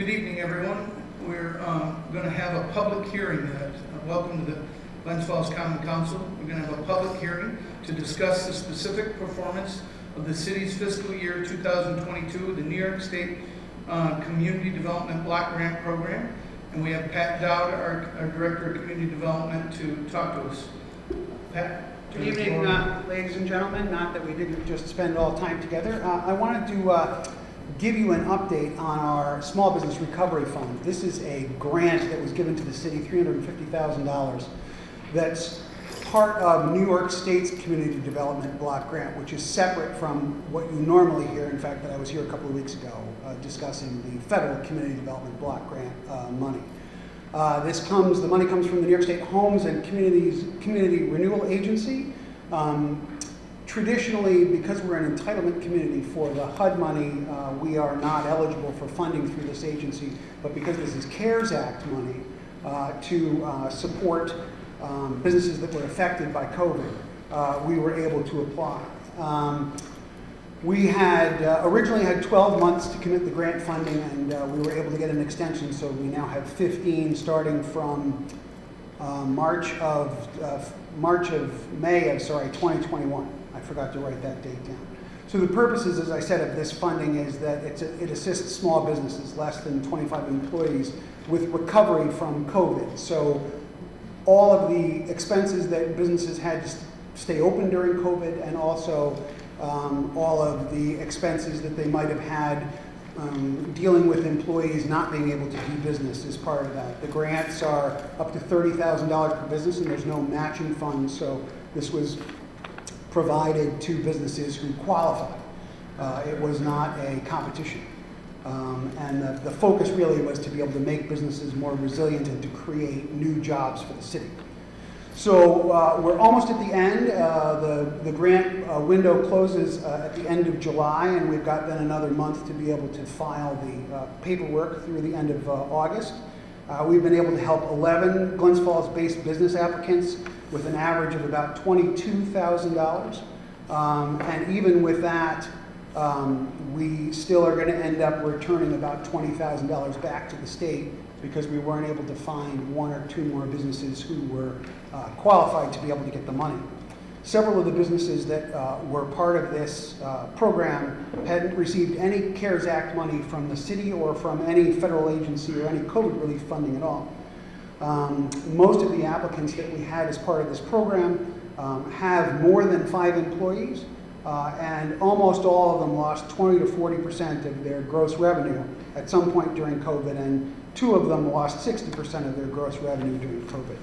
Good evening, everyone. We're going to have a public hearing. Welcome to the Glens Falls Common Council. We're going to have a public hearing to discuss the specific performance of the city's fiscal year 2022, the New York State Community Development Block Grant Program. And we have Pat Dowd, our Director of Community Development, to talk to us. Pat? Good evening, ladies and gentlemen. Not that we didn't just spend all time together. I wanted to give you an update on our Small Business Recovery Fund. This is a grant that was given to the city, $350,000. That's part of New York State's Community Development Block Grant, which is separate from what you normally hear. In fact, that I was here a couple of weeks ago discussing the federal Community Development Block Grant money. The money comes from the New York State Homes and Community Renewal Agency. Traditionally, because we're an entitlement community for the HUD money, we are not eligible for funding through this agency, but because this is CARES Act money to support businesses that were affected by COVID, we were able to apply. We had originally had 12 months to commit the grant funding, and we were able to get an extension, so we now have 15 starting from May of 2021. I forgot to write that date down. So the purposes, as I said, of this funding is that it assists small businesses, less than 25 employees, with recovery from COVID. So all of the expenses that businesses had to stay open during COVID, and also all of the expenses that they might have had dealing with employees not being able to do business is part of that. The grants are up to $30,000 per business, and there's no matching funds, so this was provided to businesses who qualify. It was not a competition. And the focus really was to be able to make businesses more resilient and to create new jobs for the city. So we're almost at the end. The grant window closes at the end of July, and we've got then another month to be able to file the paperwork through the end of August. We've been able to help 11 Glens Falls-based business applicants with an average of about $22,000. And even with that, we still are going to end up returning about $20,000 back to the state because we weren't able to find one or two more businesses who were qualified to be able to get the money. Several of the businesses that were part of this program hadn't received any CARES Act money from the city or from any federal agency or any COVID relief funding at all. Most of the applicants that we had as part of this program have more than 5 employees, and almost all of them lost 20 to 40% of their gross revenue at some point during COVID, and 2 of them lost 60% of their gross revenue during COVID.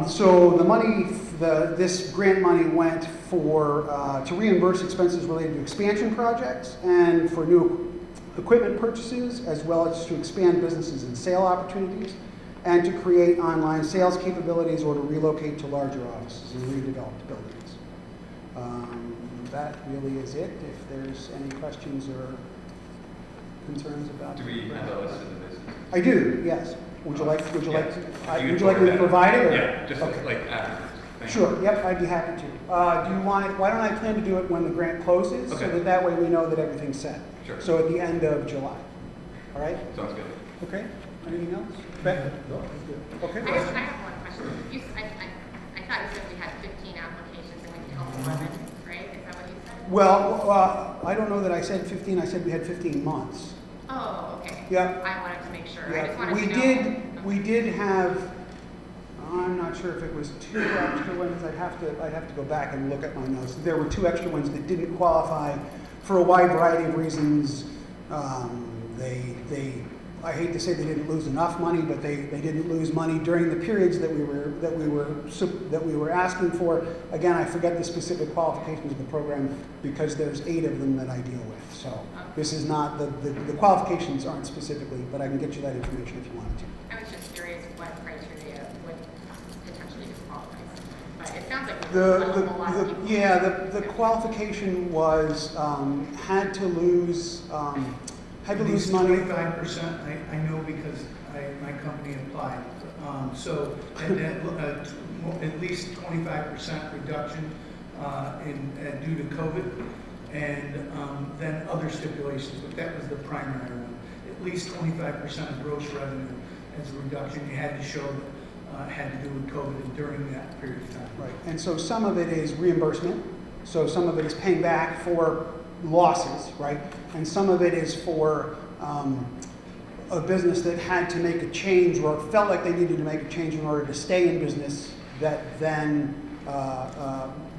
So the money, this grant money went to reimburse expenses related to expansion projects and for new equipment purchases, as well as to expand businesses and sale opportunities, and to create online sales capabilities or to relocate to larger offices and redeveloped buildings. That really is it. If there's any questions or concerns about do we have a list of the business? I do, yes. Would you like me to provide it? Or? Yeah, just okay. like after. Sure, yep, I'd be happy to. Do you want it, why don't I plan to do it when the grant closes, okay, so that way we know that everything's set. Sure. So at the end of July. All right? Sounds good. Okay, anything else? Beck? No, that's good. Okay. I have one question. I thought you said we had 15 applications and we held 11, right? Is that what you said? Well, I don't know that I said 15. I said we had 15 months. Oh, okay. Yeah. I wanted to make sure. Yeah. I just wanted to know. We did have, I'm not sure if it was 2 extra ones. I'd have to go back and look at my notes. There were 2 extra ones that didn't qualify for a wide variety of reasons. I hate to say they didn't lose enough money, but they didn't lose money during the periods that we were asking for. Again, I forget the specific qualifications of the program because there's 8 of them that I deal with. So this is not the qualifications aren't specifically, but I can get you that information if you wanted to. I was just curious what criteria would potentially disqualify someone. But it sounds like a lot of people. The qualification was had to lose money. 25%, I know because my company applied. So at least 25% reduction due to COVID, and then other stipulations, but that was the primary one. at least 25% of gross revenue as a reduction. You had to show that had to do with COVID during that period of time. Right, and so some of it is reimbursement, so some of it is paying back for losses, right? And some of it is for a business that had to make a change or felt like they needed to make a change in order to stay in business, that then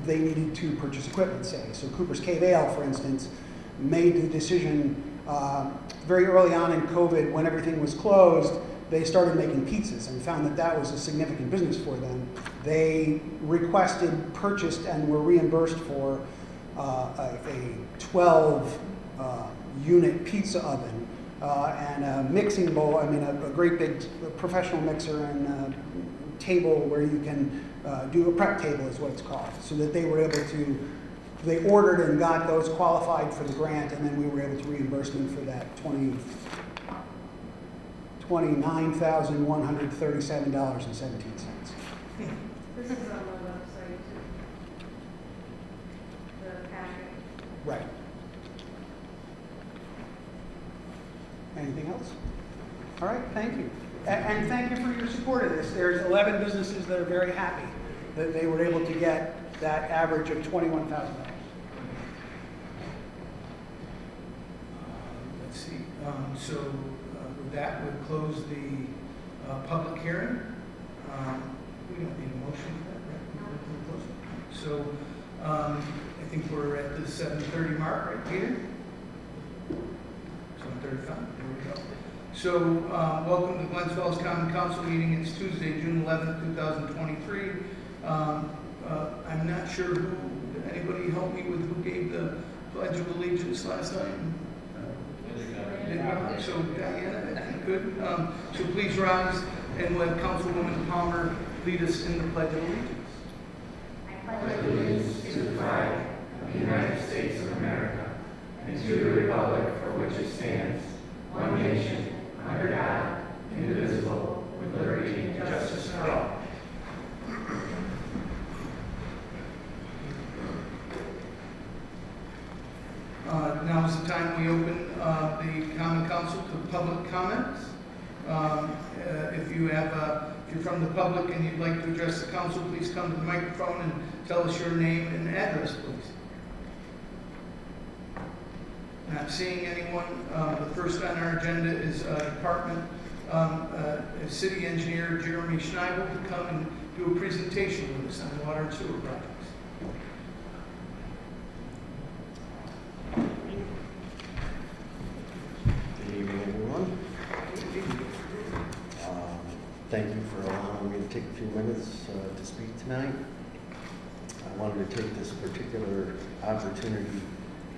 they needed to purchase equipment, say. So Cooper's Cave Ale, for instance, made the decision very early on in COVID, when everything was closed, they started making pizzas and found that that was a significant business for them. They requested, purchased, and were reimbursed for a 12-unit pizza oven and a mixing bowl, a great big professional mixer and a table where you can do a prep table is what it's called, so that they were able to, they ordered and got those qualified for the grant, and then we were able to reimburse them for that $29,137.17. This is on the website too. The packet. Right. Anything else? All right, thank you. And thank you for your support of this. There's 11 businesses that are very happy that they were able to get that average of $21,000. Let's see. So with that, we'll close the public hearing. We don't need a motion for that, right? We'll close it. So I think we're at the 7:30 mark, right, Peter? 7:35. There we go. So welcome to Glens Falls Common Council meeting. It's Tuesday, June 11th, 2023. I'm not sure who. Did anybody help me with who gave the Pledge of Allegiance last night? So Diana, if you could. So please rise and let Councilwoman Palmer lead us in the Pledge of Allegiance. I pledge allegiance to the flag of the United States of America and to the republic for which it stands, one nation, under God, indivisible, with liberty and justice for all. Now is the time we open the Common Council to public comments. If you're from the public and you'd like to address the council, please come to the microphone and tell us your name and address, please. Not seeing anyone. The first on our agenda is City Engineer Jeremy Schneibel to come and do a presentation with us on water and sewer projects. Good evening, everyone. Thank you for allowing me to take a few minutes to speak tonight. I wanted to take this particular opportunity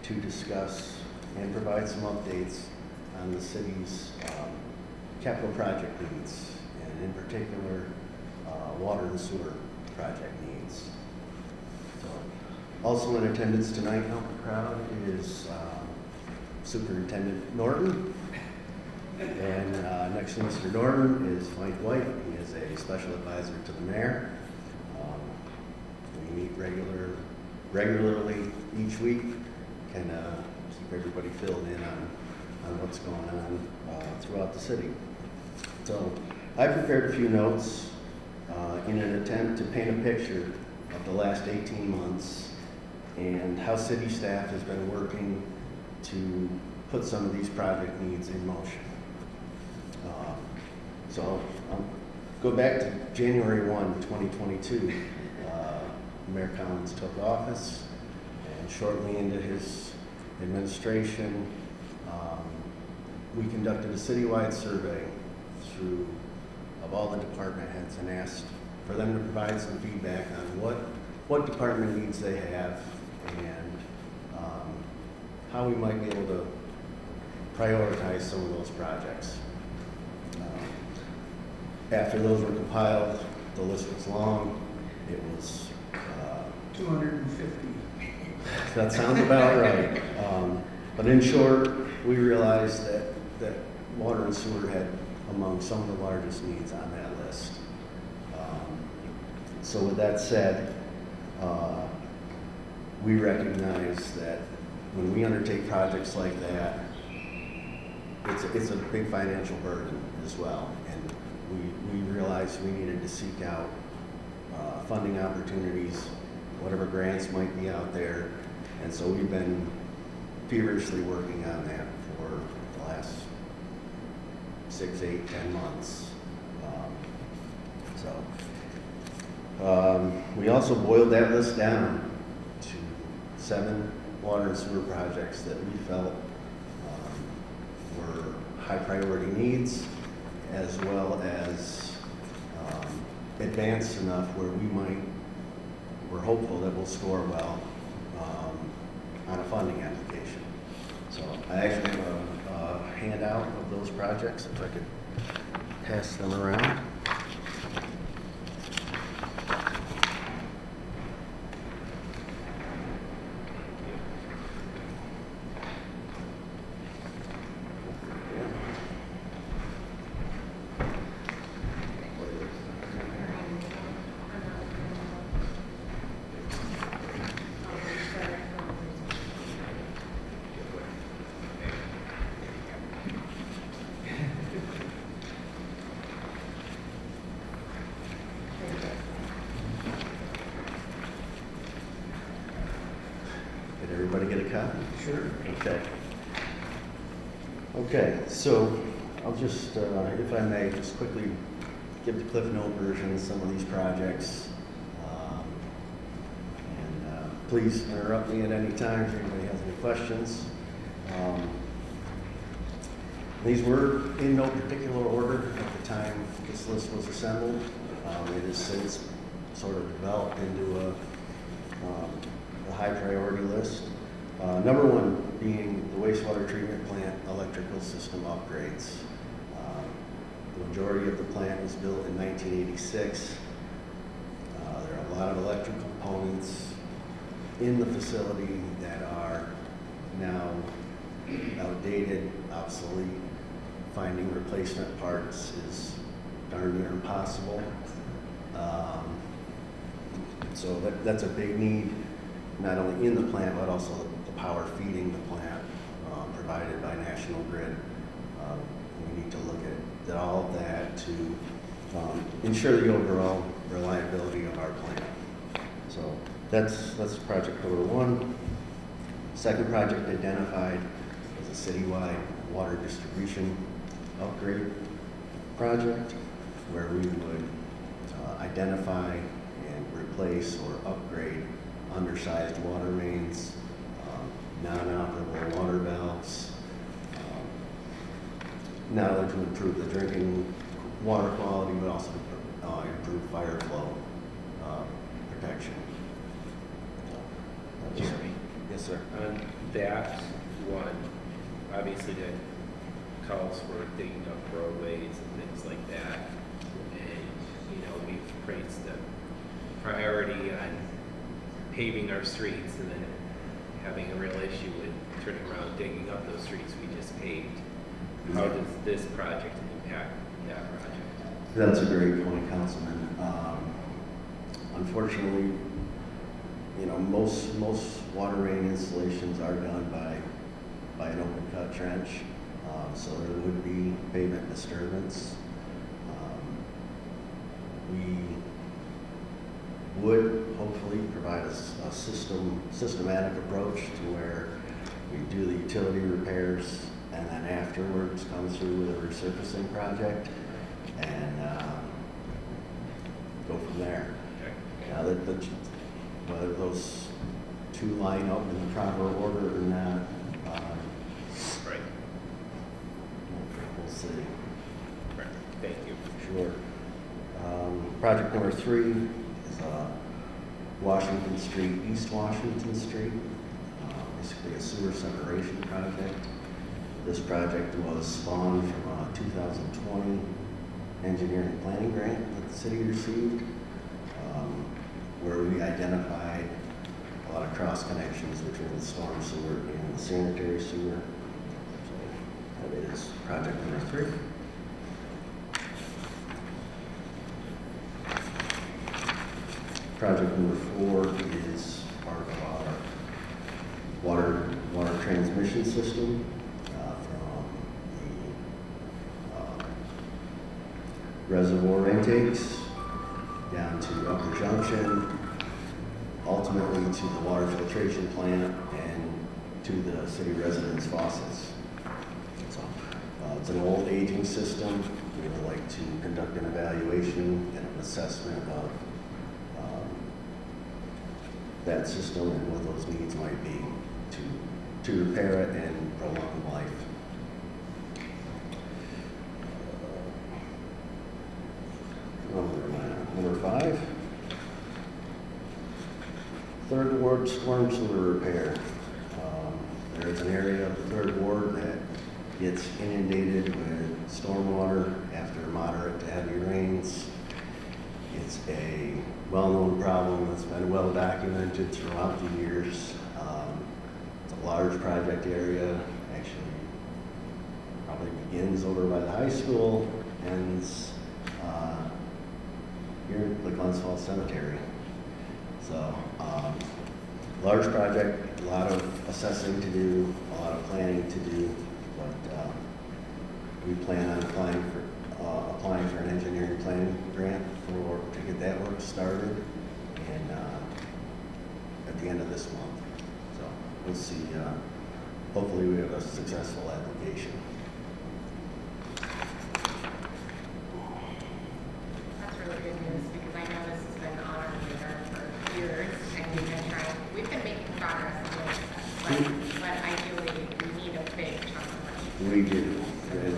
to discuss and provide some updates on the city's capital project needs, and in particular, water and sewer project needs. So, also in attendance tonight out in the crowd is Superintendent Norton. And next to Mr. Norton is Mike White. He is a special advisor to the mayor. We meet regularly each week, can keep everybody filled in on what's going on throughout the city. So I prepared a few notes in an attempt to paint a picture of the last 18 months and how city staff has been working to put some of these project needs in motion. So I'll go back to January 1, 2022. Mayor Collins took office, and shortly into his administration, we conducted a citywide survey of all the department heads and asked for them to provide some feedback on what department needs they have and how we might be able to prioritize some of those projects. After those were compiled, the list was long. It was 250. That sounds about right. But in short, we realized that water and sewer had among some of the largest needs on that list. So with that said, we recognize that when we undertake projects like that, it's a big financial burden as well. And we realized we needed to seek out funding opportunities, whatever grants might be out there. And so we've been feverishly working on that for the last 6, 8, 10 months. We also boiled that list down to 7 water and sewer projects that we felt were high priority needs, as well as advanced enough where we're hopeful that we'll score well on a funding application. So I actually have a handout of those projects, if I could pass them around. Did everybody get a copy? Sure. Okay. Okay, so I'll just, if I may, just quickly give the Cliff Note version of some of these projects. Please interrupt me at any time if anybody has any questions. These were in no particular order at the time this list was assembled. It has since sort of developed into a high priority list. Number 1 being the wastewater treatment plant electrical system upgrades. The majority of the plant was built in 1986. There are a lot of electrical components in the facility that are now outdated, obsolete. Finding replacement parts is darn near impossible. So that's a big need, not only in the plant, but also the power feeding the plant provided by National Grid. We need to look at all of that to ensure the overall reliability of our plant. So that's project number 1. Second project identified was a citywide water distribution upgrade project where we would identify and replace or upgrade undersized water mains, non-operable water valves, not only to improve the drinking water quality, but also improve fire flow protection. Jeremy, Yes, sir. on that one, obviously that calls for digging up roadways and things like that. And, we've praised the priority on paving our streets and then having a real issue with turning around and digging up those streets we just paved. How does this project impact that project? That's a great point, Councilman. Unfortunately, most water main installations are done by an open cut trench, so there would be pavement disturbance. We would hopefully provide a systematic approach to where we do the utility repairs and then afterwards come through with a resurfacing project and go from there. Now whether those two line up in the proper order or not, Right. we'll see. Right. Thank you. Sure. Project number 3 is Washington Street, East Washington Street, basically a sewer separation project. This project was spawned from a 2020 engineering planning grant that the city received, where we identified a lot of cross connections between the storm sewer and the sanitary sewer. So that is project number 3. Project number 4 is part of our water transmission system from reservoir intakes down to Upper Junction, ultimately to the water filtration plant and to the city residents' faucets. So, it's an old aging system. We would like to conduct an evaluation and an assessment of that system and what those needs might be to repair it and prolong life. Number 5. Third Ward storm sewer repair. There is an area of the Third Ward that gets inundated with stormwater after moderate to heavy rains. It's a well-known problem that's been well documented throughout the years. It's a large project area, actually probably begins over by the high school, ends here at the Glens Falls Cemetery. So, large project, a lot of assessing to do, a lot of planning to do, but we plan on applying for an engineering planning grant to get that work started, and at the end of this month. So we'll see. Hopefully, we have a successful application. That's really good news, because I know this has been on our radar for years, and we've been making progress on this, but ideally, we need a big chunk of money. We do,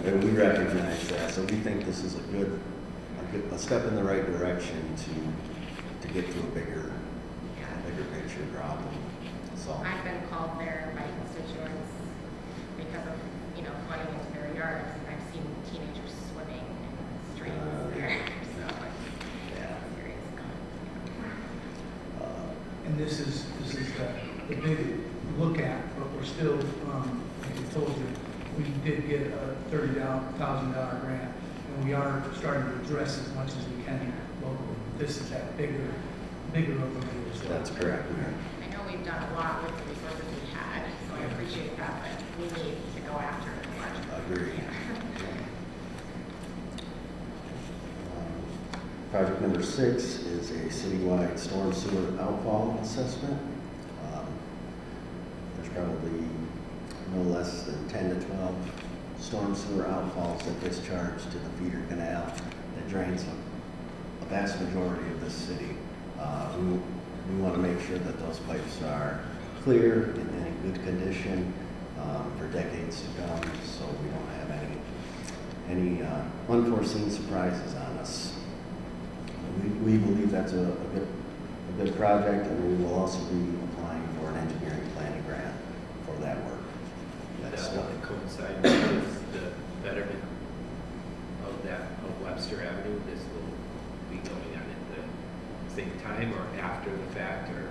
and we recognize that. So we think this is a step in the right direction to get to a bigger picture problem. So I've been called there by constituents because of, flooding into their yards, and I've seen teenagers swimming in the streets there, so it's yeah. serious. And this is the big look at, but we're still, like I told you, we did get a $30,000 grant, and we are starting to address as much as we can here locally. This is that bigger of a deal. So That's correct, Mayor. I know we've done a lot with the resources we had, so I appreciate that, but we need to go after it larger. Agreed. Project number 6 is a citywide storm sewer outfall assessment. There's probably no less than 10 to 12 storm sewer outfalls that discharge to the feeder canal that drains a vast majority of this city. We want to make sure that those pipes are clear and in good condition for decades to come, so we don't have any unforeseen surprises on us. We believe that's a good project, and we will also be applying for an engineering planning grant for that work. That's That will coincide with the betterment of Webster Avenue. This will be going on at the same time or after the fact, or?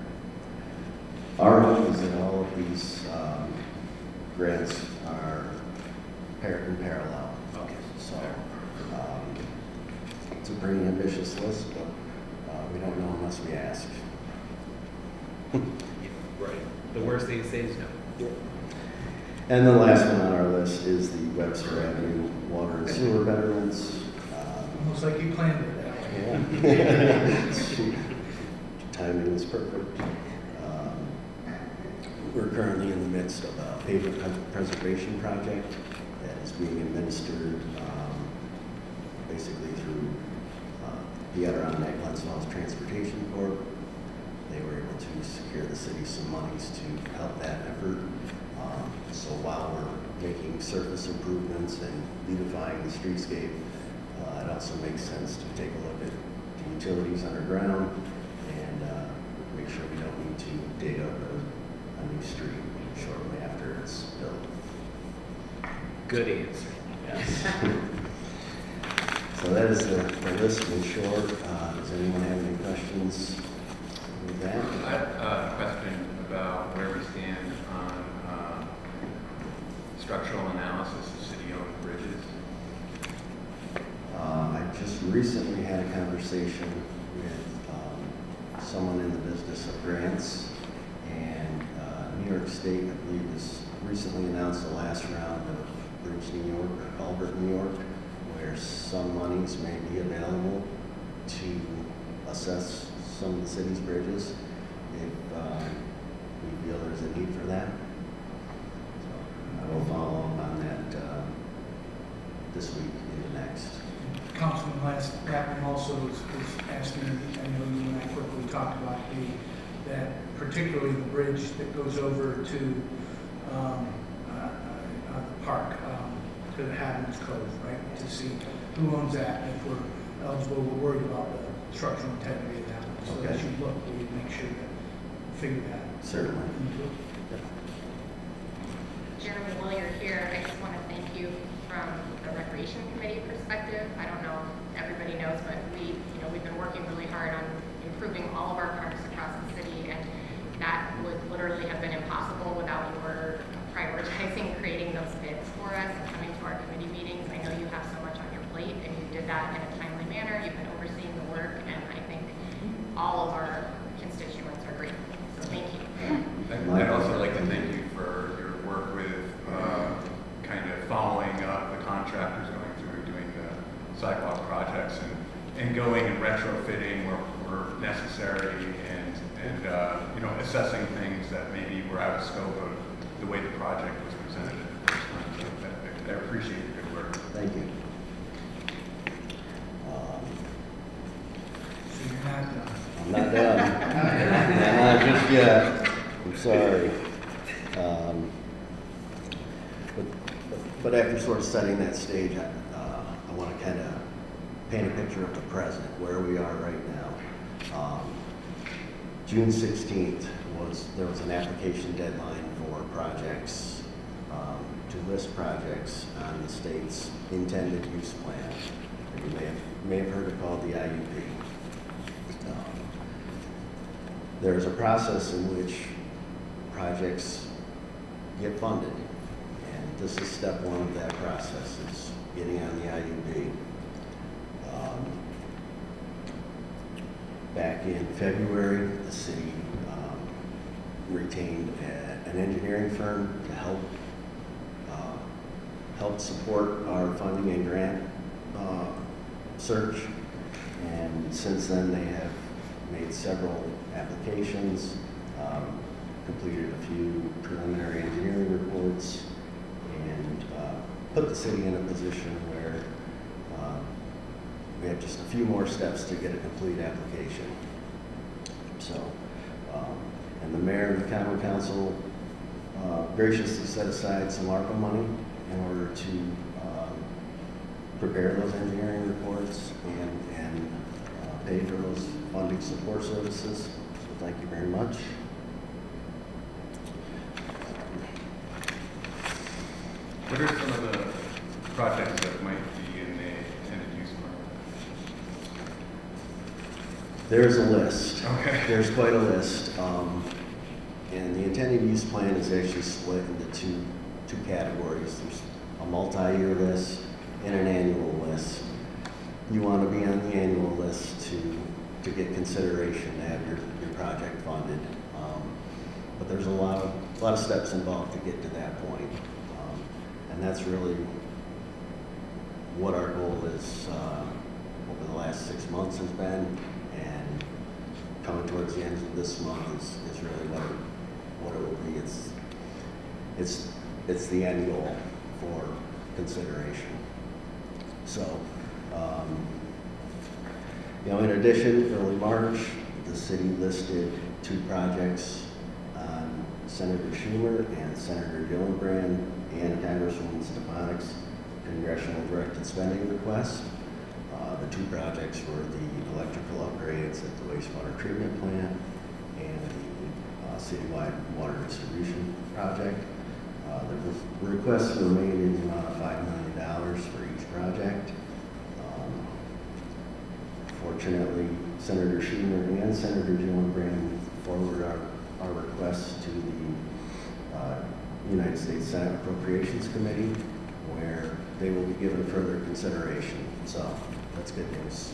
Our hope is that all of these grants are in parallel. Okay. So it's a pretty ambitious list, but we don't know unless we ask. Yeah, right. The worst they say is no. And the last one on our list is the Webster Avenue water and sewer betterments. almost like you planned it that way. Yeah. Timing was perfect. We're currently in the midst of a pavement preservation project that is being administered basically through the Adirondack Glens Falls Transportation Corp. They were able to secure the city some monies to help that effort. So while we're making surface improvements and beautifying the streetscape, it also makes sense to take a look at the utilities underground and make sure we don't need to dig up a new street shortly after it's built. Good answer. Yes. So that is the list in short. Does anyone have any questions with that? I have a question about where we stand on structural analysis of city-owned bridges. I just recently had a conversation with someone in the business of grants, and New York State, I believe, has recently announced the last round of Bridge New York, or Culvert New York, where some monies may be available to assess some of the city's bridges if we feel there's a need for that. So I will follow up on that this week into next. Councilman Glens, that one also was asking, I know you and I quickly talked about that particularly the bridge that goes over to the park, to the Havens Cove, right? To see who owns that, and if we're eligible, we're worried about the structural integrity of that one. So Okay. as you look, we make sure that, figure that. Certainly. Jeremy, while you're here, I just want to thank you from the Recreation Committee perspective. I don't know if everybody knows, but we've been working really hard on improving all of our parks across the city, and that would literally have been impossible without your prioritizing creating those bids for us and coming to our committee meetings. I know you have so much on your plate, and you did that in a timely manner. You've been overseeing the work, and I think all of our constituents are grateful. So thank you. I'd also like to thank you for your work with kind of following up the contractors going through doing the sidewalk projects and going and retrofitting where necessary and assessing things that maybe were out of scope of the way the project was presented at the first time. So I appreciate your good work. Thank you. So you're not done. I'm not done. Not just yet. I'm sorry. But after sort of setting that stage, I want to kind of paint a picture of the present, where we are right now. June 16th there was an application deadline for projects, to list projects on the state's intended use plan. You may have heard it called the IUP. There's a process in which projects get funded, and this is step one of that process, is getting on the IUP. Back in February, the city retained an engineering firm to help support our funding and grant search, and since then they have made several applications, completed a few preliminary engineering reports, and put the city in a position where we have just a few more steps to get a complete application. So, and the mayor and the common council graciously set aside some ARPA money in order to prepare those engineering reports and pay for those funding support services. So thank you very much. What are some of the projects that might be in the intended use plan? There's a list. Okay. There's quite a list. And the intended use plan is actually split into two categories. There's a multi-year list and an annual list. You want to be on the annual list to get consideration to have your project funded. But there's a lot of steps involved to get to that point. And that's really what our goal is over the last 6 months has been, and coming towards the end of this month is really what it will be. It's the end goal for consideration. So, in addition, early March, the city listed 2 projects on Senator Schumer and Senator Gillibrand and Congresswoman Stefanik's congressional directed spending request. The 2 projects were the electrical upgrades at the wastewater treatment plant and the citywide water distribution project. The requests were made in the amount of $5 million for each project. Fortunately, Senator Schumer and Senator Gillibrand forwarded our requests to the United States Senate Appropriations Committee, where they will be given further consideration. So that's good news.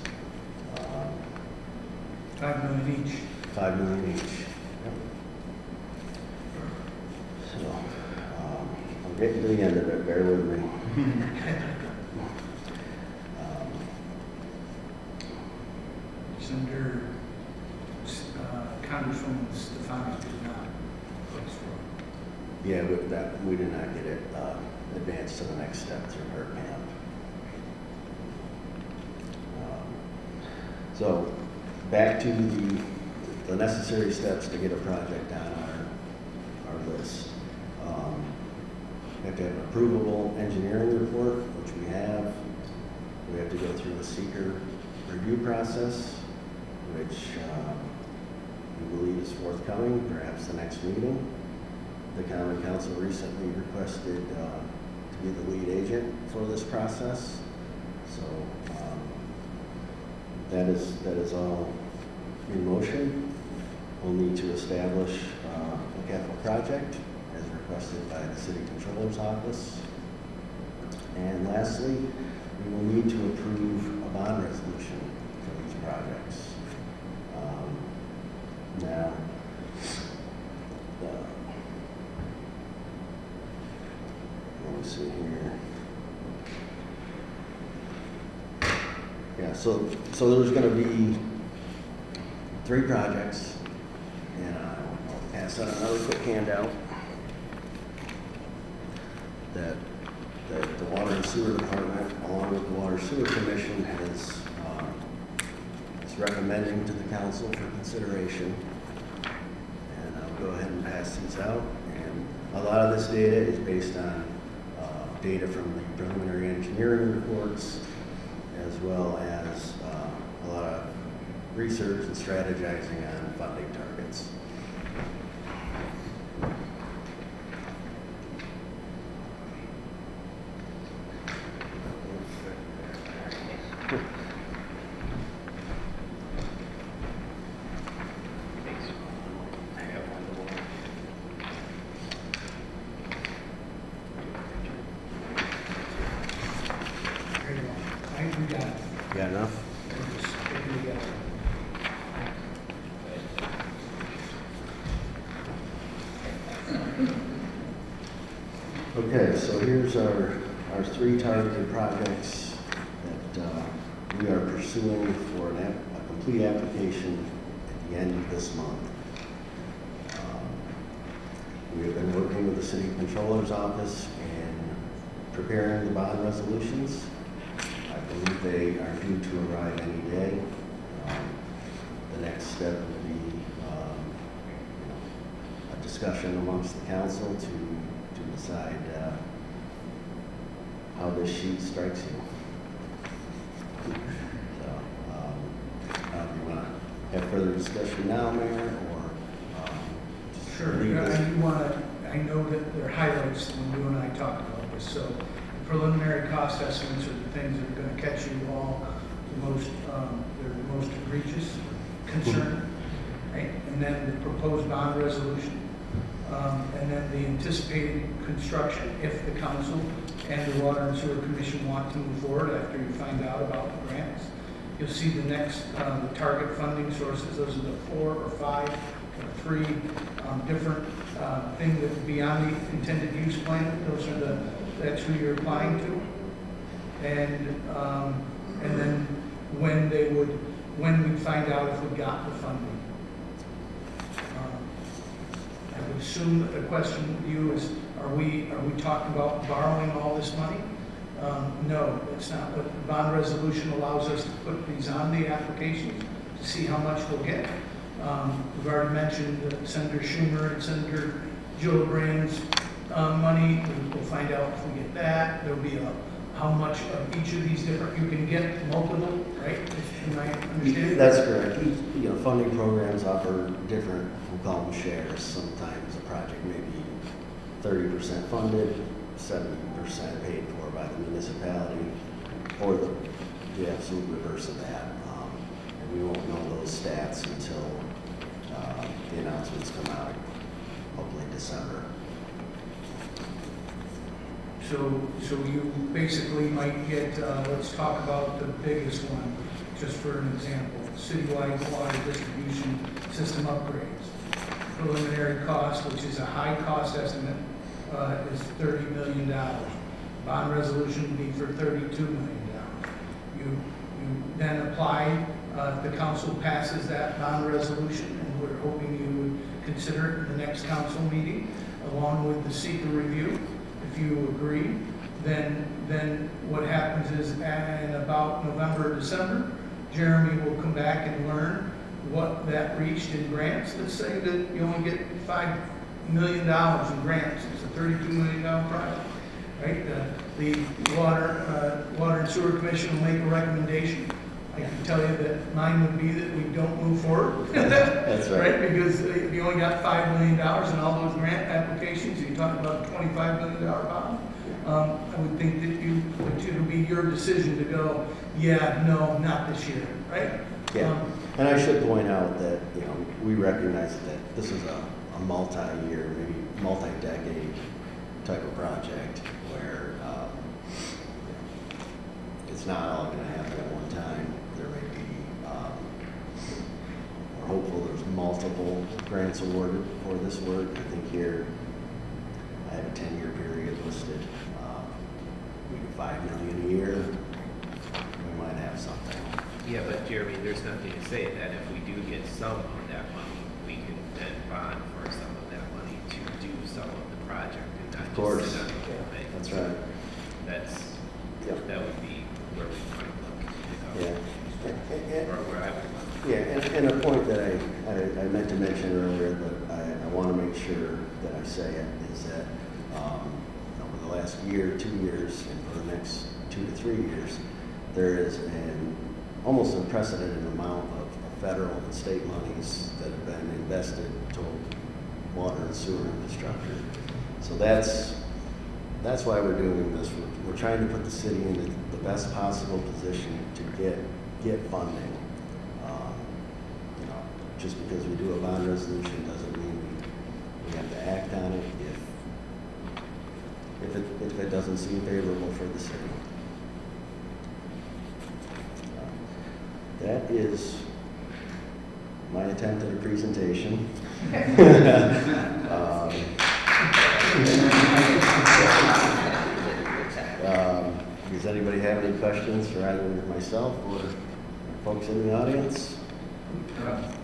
5 million each. 5 million each. Yep. So I'm getting to the end of it. Bear with me. Senator Congresswoman Stefani did not place for. Yeah, with that, we did not get it advanced to the next step through her camp. So, back to the necessary steps to get a project on our list. We have to have an approvable engineering report, which we have. We have to go through a seeker review process, which we believe is forthcoming, perhaps the next meeting. The Common Council recently requested to be the lead agent for this process. So that is all in motion. We'll need to establish a capital project as requested by the City Controller's Office. And lastly, we will need to approve a bond resolution for these projects. Now, let me see here. Yeah, so there's going to be 3 projects, and I'll pass out another quick handout that the Water and Sewer Department, along with the Water Sewer Commission, is recommending to the council for consideration. And I'll go ahead and pass these out. And a lot of this data is based on data from the preliminary engineering reports, as well as a lot of research and strategizing on funding targets. We got it. You got enough? We're just putting it together. Okay, so here's our 3 targeted projects that we are pursuing for a complete application at the end of this month. We have been working with the City Controller's Office in preparing the bond resolutions. I believe they are due to arrive any day. The next step will be a discussion amongst the council to decide how this sheet strikes you. So, do you want to have further discussion now, Mayor, or just Sure. leave this? I know that there are highlights when you and I talked about this. So the preliminary cost estimates are the things that are going to catch you all the most, they're the most egregious concern, right? And then the proposed bond resolution, and then the anticipated construction, if the council and the Water and Sewer Commission want to move forward after you find out about the grants. You'll see the next, the target funding sources. Those are the 4 or 5 or 3 different things that beyond the intended use plan. Those are that's who you're applying to. And then when we find out if we got the funding. I would assume that the question with you is, are we talking about borrowing all this money? No, that's not what the bond resolution allows us to put these on the applications to see how much we'll get. We've already mentioned Senator Schumer and Senator Gillibrand's money. We'll find out if we get that. There'll be how much of each of these different, you can get multiple, right? Am I understanding? That's correct. Funding programs offer different, we'll call them shares. Sometimes a project may be 30% funded, 70% paid for by the municipality, or the absolute reverse of that. And we won't know those stats until the announcements come out, hopefully December. So you basically might get, let's talk about the biggest one, just for an example, citywide water distribution system upgrades. Preliminary cost, which is a high cost estimate, is $30 million. Bond resolution would be for $32 million. You then apply, the council passes that bond resolution, and we're hoping you would consider it in the next council meeting, along with the seeker review. If you agree, then what happens is in about November or December, Jeremy will come back and learn what that reached in grants. Let's say that you only get $5 million in grants. It's a $32 million project, right? The Water and Sewer Commission will make a recommendation. I can tell you that mine would be that we don't move forward. That's right. Because if you only got $5 million in all those grant applications, you're talking about a $25 million bond. I would think that it'll be your decision to go, yeah, no, not this year, right? Yeah, and I should point out that, you know, we recognize that this is a multi-year, maybe multi-decade type of project where it's not all going to happen at one time. There may be, we're hopeful there's multiple grants awarded for this work. I think here I have a 10-year period listed. We do $5 million a year. We might have something. Yeah, but Jeremy, there's nothing to say that if we do get some of that money, we can then bond for some of that money to do some of the project and not Of course. just sit on the whole thing. That's right. That would be where we might look to go. Yeah. Or where I would look. Yeah, and a point that I meant to mention earlier, but I want to make sure that I say it, is that over the last year, 2 years, and for the next 2 to 3 years, there is an almost unprecedented amount of federal and state monies that have been invested toward water and sewer infrastructure. So that's why we're doing this. We're trying to put the city in the best possible position to get funding. You know, just because we do a bond resolution doesn't mean we have to act on it if it doesn't seem favorable for the city. That is my attempt at a presentation. Does anybody have any questions for either myself or folks in the audience?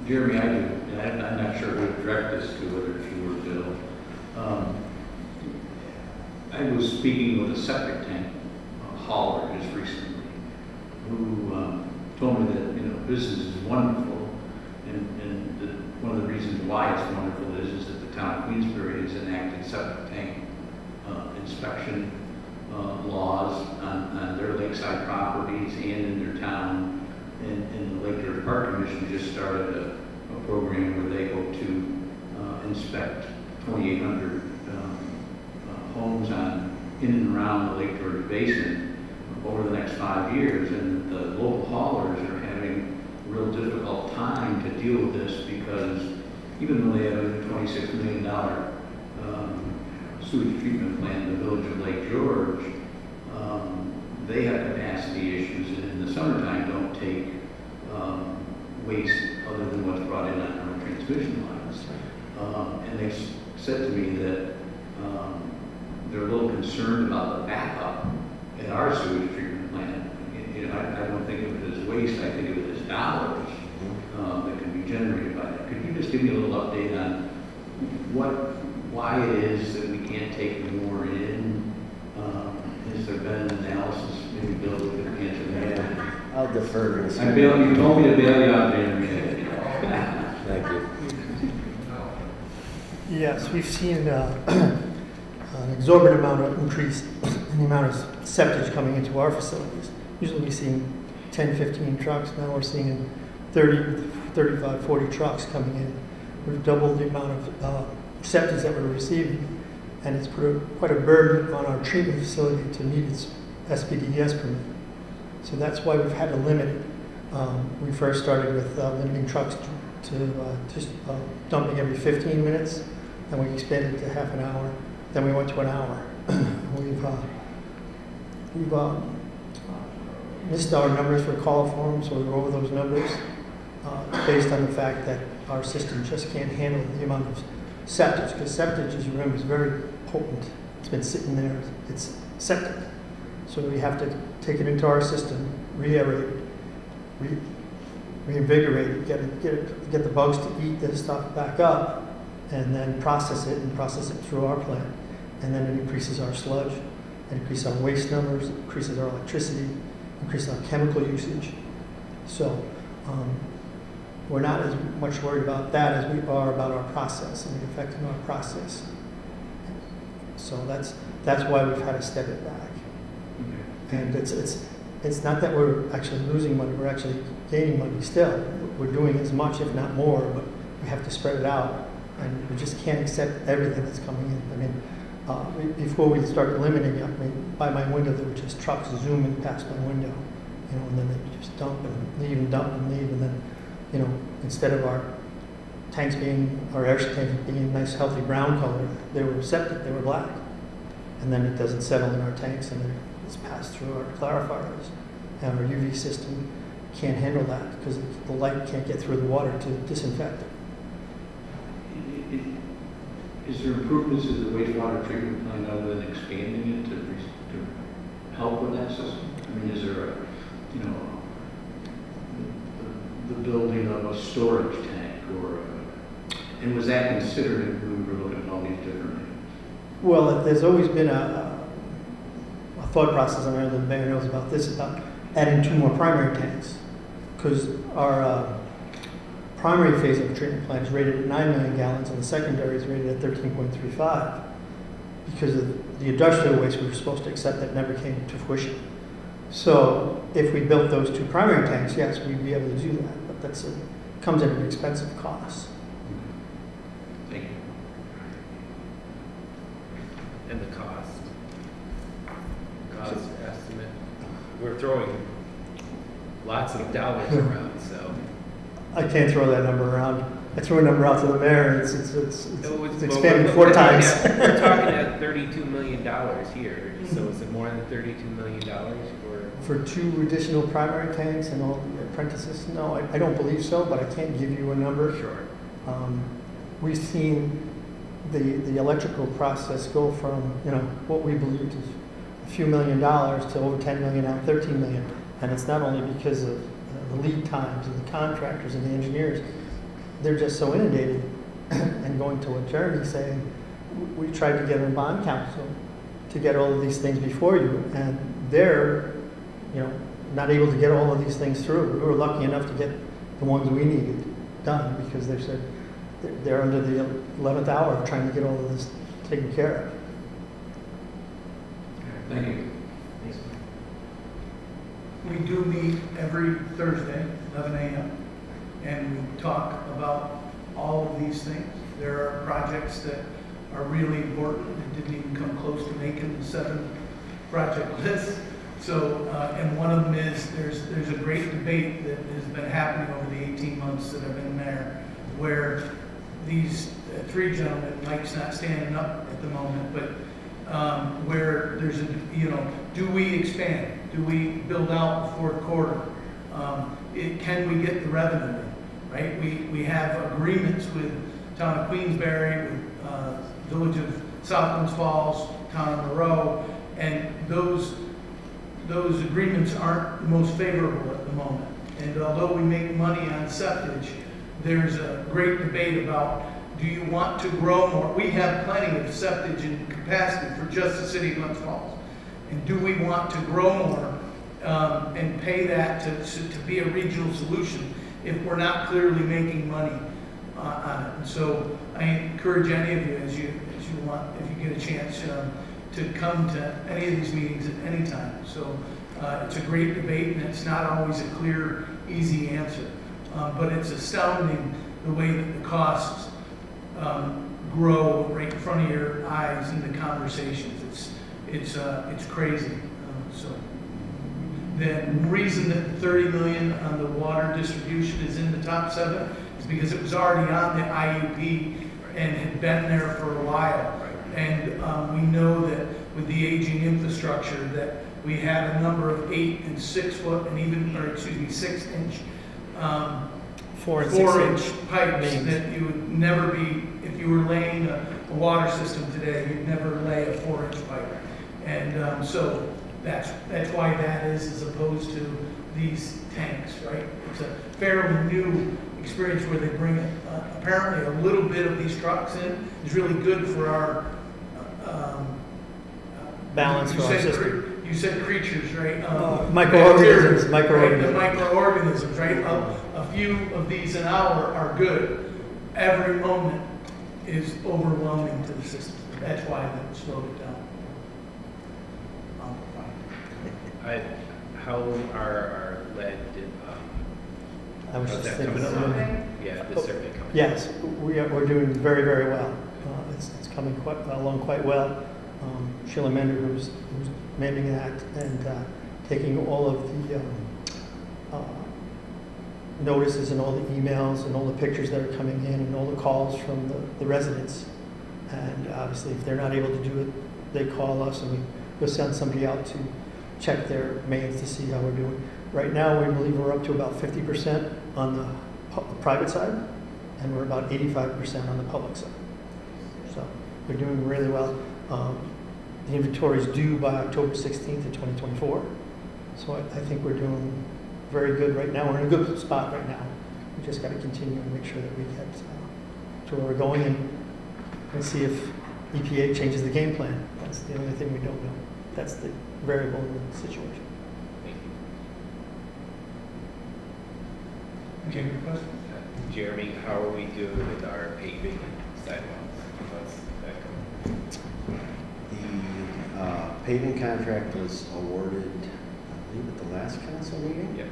Jeremy, I do, and I'm not sure who to direct this to, whether it's you or Bill. I was speaking with a septic tank hauler just recently, who told me that, you know, business is wonderful, and one of the reasons why it's wonderful is that the town of Queensbury has enacted septic tank inspection laws on their lakeside properties and in their town. And the Lake George Park Commission just started a program where they hope to inspect 2,800 homes in and around the Lake George Basin over the next 5 years. And the local haulers are having a real difficult time to deal with this, because even though they have a $26 million sewage treatment plant in the village of Lake George, they have capacity issues, and in the summertime don't take waste other than what's brought in on our transmission lines. And they said to me that they're a little concerned about the backup at our sewage treatment plant. You know, I don't think of it as waste, I think of it as dollars that can be generated by that. Could you just give me a little update on why it is that we can't take more in? Has there been an analysis? Maybe Bill could answer that. Yeah, I'll defer to this. You told me to bail you out, Jeremy. Thank you. Yes, we've seen an exorbitant amount of increase in the amount of septic coming into our facilities. Usually we see 10, 15 trucks. Now we're seeing 30, 35, 40 trucks coming in. We've doubled the amount of septic that we're receiving, and it's put quite a burden on our treatment facility to meet its SPDES permit. So that's why we've had to limit it. We first started with limiting trucks to just dumping every 15 minutes, then we expanded to half an hour, then we went to an hour. We've missed our numbers for call forms, so we're over those numbers based on the fact that our system just can't handle the amount of septic, because septic, as you remember, is very potent. It's been sitting there, it's septic. So we have to take it into our system, re-aerate it, reinvigorate it, get the bugs to eat this stuff back up, and then process it through our plant. And then it increases our sludge, it increases our waste numbers, it increases our electricity, increases our chemical usage. So we're not as much worried about that as we are about our process and the effect of our process. So that's why we've had to step it back. And it's not that we're actually losing money, we're actually gaining money still. We're doing as much, if not more, but we have to spread it out. And we just can't accept everything that's coming in. I mean, before we started limiting it, I mean, by my window there were just trucks zooming past my window, you know, and then they just dump and leave and dump and leave, and then, you know, instead of our tanks being, our air tanks being a nice healthy brown color, they were septic, they were black. And then it doesn't settle in our tanks, and then it's passed through our clarifiers. And our UV system can't handle that because the light can't get through the water to disinfect it. Is there improvements in the wastewater treatment plant other than expanding it to help with that system? I mean, is there a, you know, the building of a storage tank or and was that considered when we were looking at all these different things? Well, there's always been a thought process, and I know the mayor knows about this, about adding 2 more primary tanks. Because our primary phase of the treatment plant is rated at 9 million gallons, and the secondary is rated at 13.35. Because of the industrial waste we were supposed to accept that never came to fruition. So if we built those 2 primary tanks, yes, we'd be able to do that. But that's comes at an expensive cost. Thank you. And the cost estimate. We're throwing lots of dollars around, so. I can't throw that number around. I threw a number out to the mayor, and it's expanded 4 we're times. We're talking at $32 million here, so is it more than $32 million? Or? For 2 additional primary tanks and all the apprentices? No, I don't believe so, but I can't give you a number. Sure. We've seen the electrical process go from, you know, what we believed is a few $1 million to over 10 million, now 13 million. And it's not only because of the lead times and the contractors and the engineers. They're just so inundated and going to attorney saying, we tried to get a bond counsel to get all of these things before you, and they're, you know, not able to get all of these things through. We were lucky enough to get the ones we needed done because they said they're under the 11th hour of trying to get all of this taken care of. Thank you. We do meet every Thursday, 11 a.m., and we talk about all of these things. There are projects that are really important and didn't even come close to making the 7 project list. So, and one of them is there's a great debate that has been happening over the 18 months that I've been there, where these 3 gentlemen, Mike's not standing up at the moment, but where there's a, you know, do we expand? Do we build out the 4th quarter? Can we get the revenue in, right? We have agreements with Town of Queensbury, with Village of Southlands Falls, Town of Monroe, and those agreements aren't the most favorable at the moment. And although we make money on septage, there's a great debate about, do you want to grow more? We have plenty of septage and capacity for just the city of Glens Falls. And do we want to grow more and pay that to be a regional solution if we're not clearly making money on it? And so I encourage any of you, as you want, if you get a chance, to come to any of these meetings at any time. So it's a great debate, and it's not always a clear, easy answer. But it's astounding the way that the costs grow right in front of your eyes in the conversations. It's crazy. So the reason that 30 million on the water distribution is in the top 7 is because it was already on the IUP and had been there for a while. And we know that with the aging infrastructure that we have a number of 8 and 6 foot and even, or excuse me, 6 inch 4 and 4 6 inch pipes mains. that you would never be, if you were laying a water system today, you'd never lay a 4 inch pipe. And so that's why that is, as opposed to these tanks, right? It's a fairly new experience where they bring apparently a little bit of these trucks in. It's really good for our Balance you for our said system. You said creatures, right? Microorganisms, Right, the microorganisms, right? A few of these an hour are good. Every moment is overwhelming to the system. That's why they slowed it down. How are our lead, I was how's just that thinking coming of along? Yeah, the survey coming. Yes, we're doing very, very well. It's coming along quite well. Sheila Mender, who's managing that and taking all of the notices and all the emails and all the pictures that are coming in and all the calls from the residents. And obviously, if they're not able to do it, they call us and we'll send somebody out to check their mains to see how we're doing. Right now, we believe we're up to about 50% on the private side, and we're about 85% on the public side. So we're doing really well. The inventory is due by October 16th of 2024. So I think we're doing very good right now. We're in a good spot right now. We just got to continue and make sure that we get to where we're going and see if EPA changes the game plan. That's the only thing we don't know. That's the variable in the situation. Thank you. Okay, your question? Jeremy, how are we doing with our paving sidewalks? How's that going? The paving contract was awarded, I believe, at the last council meeting. Yep.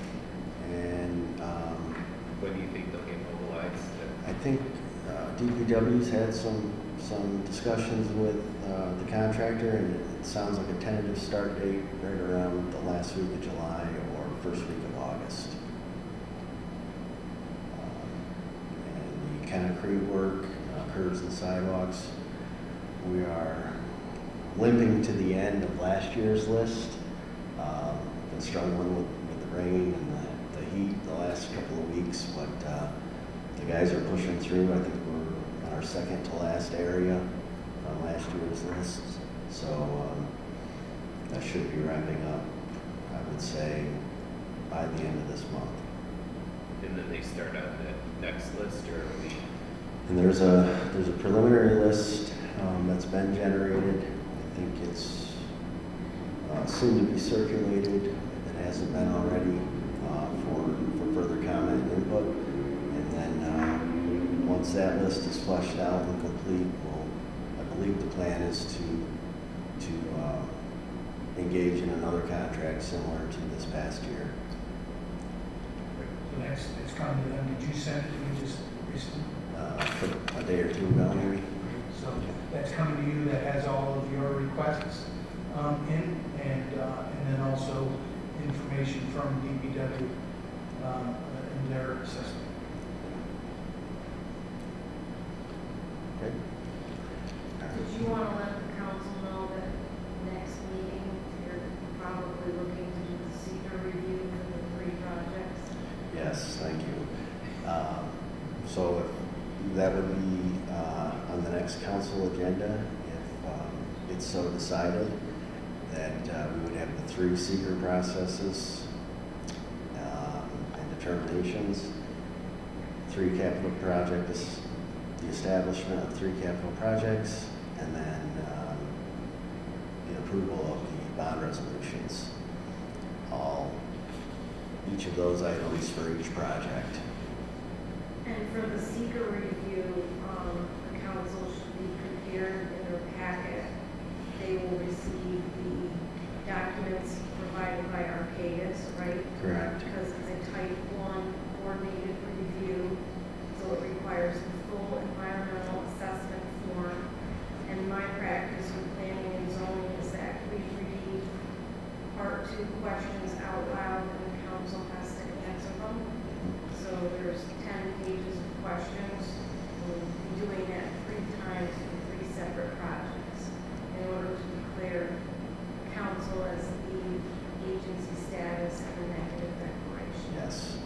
And When do you think they'll get mobilized? I think DPW's had some discussions with the contractor, and it sounds like a tentative start date right around the last week of July or first week of August. And the concrete work, curbs and sidewalks, we are limping to the end of last year's list. Been struggling with the rain and the heat the last couple of weeks, but the guys are pushing through. I think we're on our second to last area on last year's list. So that should be wrapping up, I would say, by the end of this month. And then they start on the next list, or are we? And there's a preliminary list that's been generated. I think it's soon to be circulated, if it hasn't been already, for further comment and input. And then once that list is fleshed out and complete, I believe the plan is to engage in another contract similar to this past year. So it's coming to them. Did you send it to me just recently? For a day or two ago, maybe. So that's coming to you, that has all of your requests in, and then also information from DPW in their assessment. Okay. Did you want to let the council know that next meeting, you're probably looking to do the seeker review for the 3 projects? Yes, thank you. So that would be on the next council agenda if it's so decided that we would have the 3 seeker processes and determinations, 3 capital projects, the establishment of 3 capital projects, and then the approval of the bond resolutions. Each of those items for each project. And for the seeker review, the council should be prepared in their packet. They will receive the documents provided by Arcadis, right? Correct. Because it's a type 1 coordinated review, so it requires the full environmental assessment form. And my practice with planning and zoning is that we read part 2 questions out loud and the council has to answer them. So there's 10 pages of questions. We'll be doing that 3 times for 3 separate projects in order to declare council as the agency status of a negative declaration. Yes.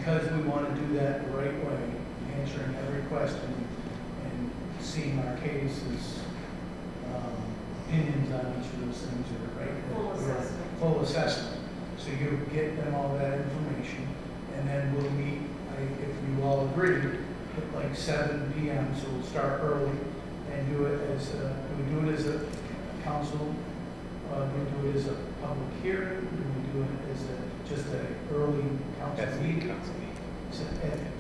because we want to do that the right way, answering every question and seeing our cases, opinions on each of those things are right. Full assessment. Full assessment. So you get them all that information, and then we'll meet, if you all agree, at like 7 p.m. So we'll start early and do it as do we do it as a council? Do we do it as a public hearing? Do we do it as just an early council That's the meeting? council meeting.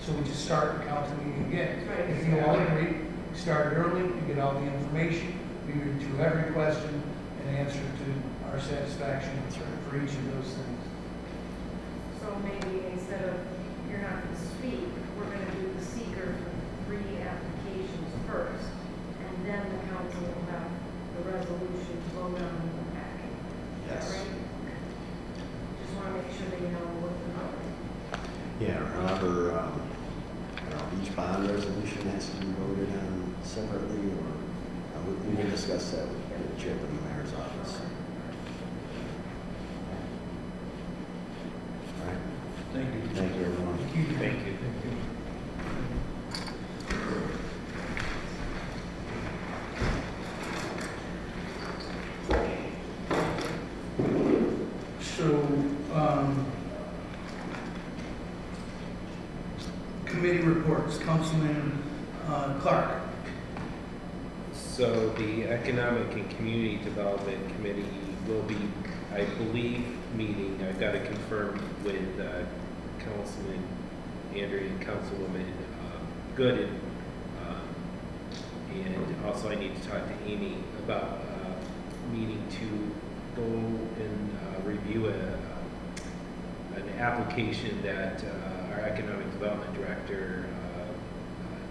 So we just start the council meeting again. Right. If you all agree, we start early, you get all the information, we read through every question and answer to our satisfaction for each of those things. So maybe instead of, you're not going to speak, we're going to do the seeker for 3 applications first, and then the council will have the resolution to vote on in the packet. Is that Yes. right? Just want to make sure they know what the vote. Yeah, remember, each bond resolution has to be voted on separately, or we can discuss that with Chip in the mayor's office. All right. Thank you. Thank you, everyone. Thank you. So, committee reports, Councilman Clark. So the Economic and Community Development Committee will be, I believe, meeting, I've got to confirm with Councilman Andrea and Councilwoman Gooden. And also I need to talk to Amy about meeting to go and review an application that our Economic Development Director,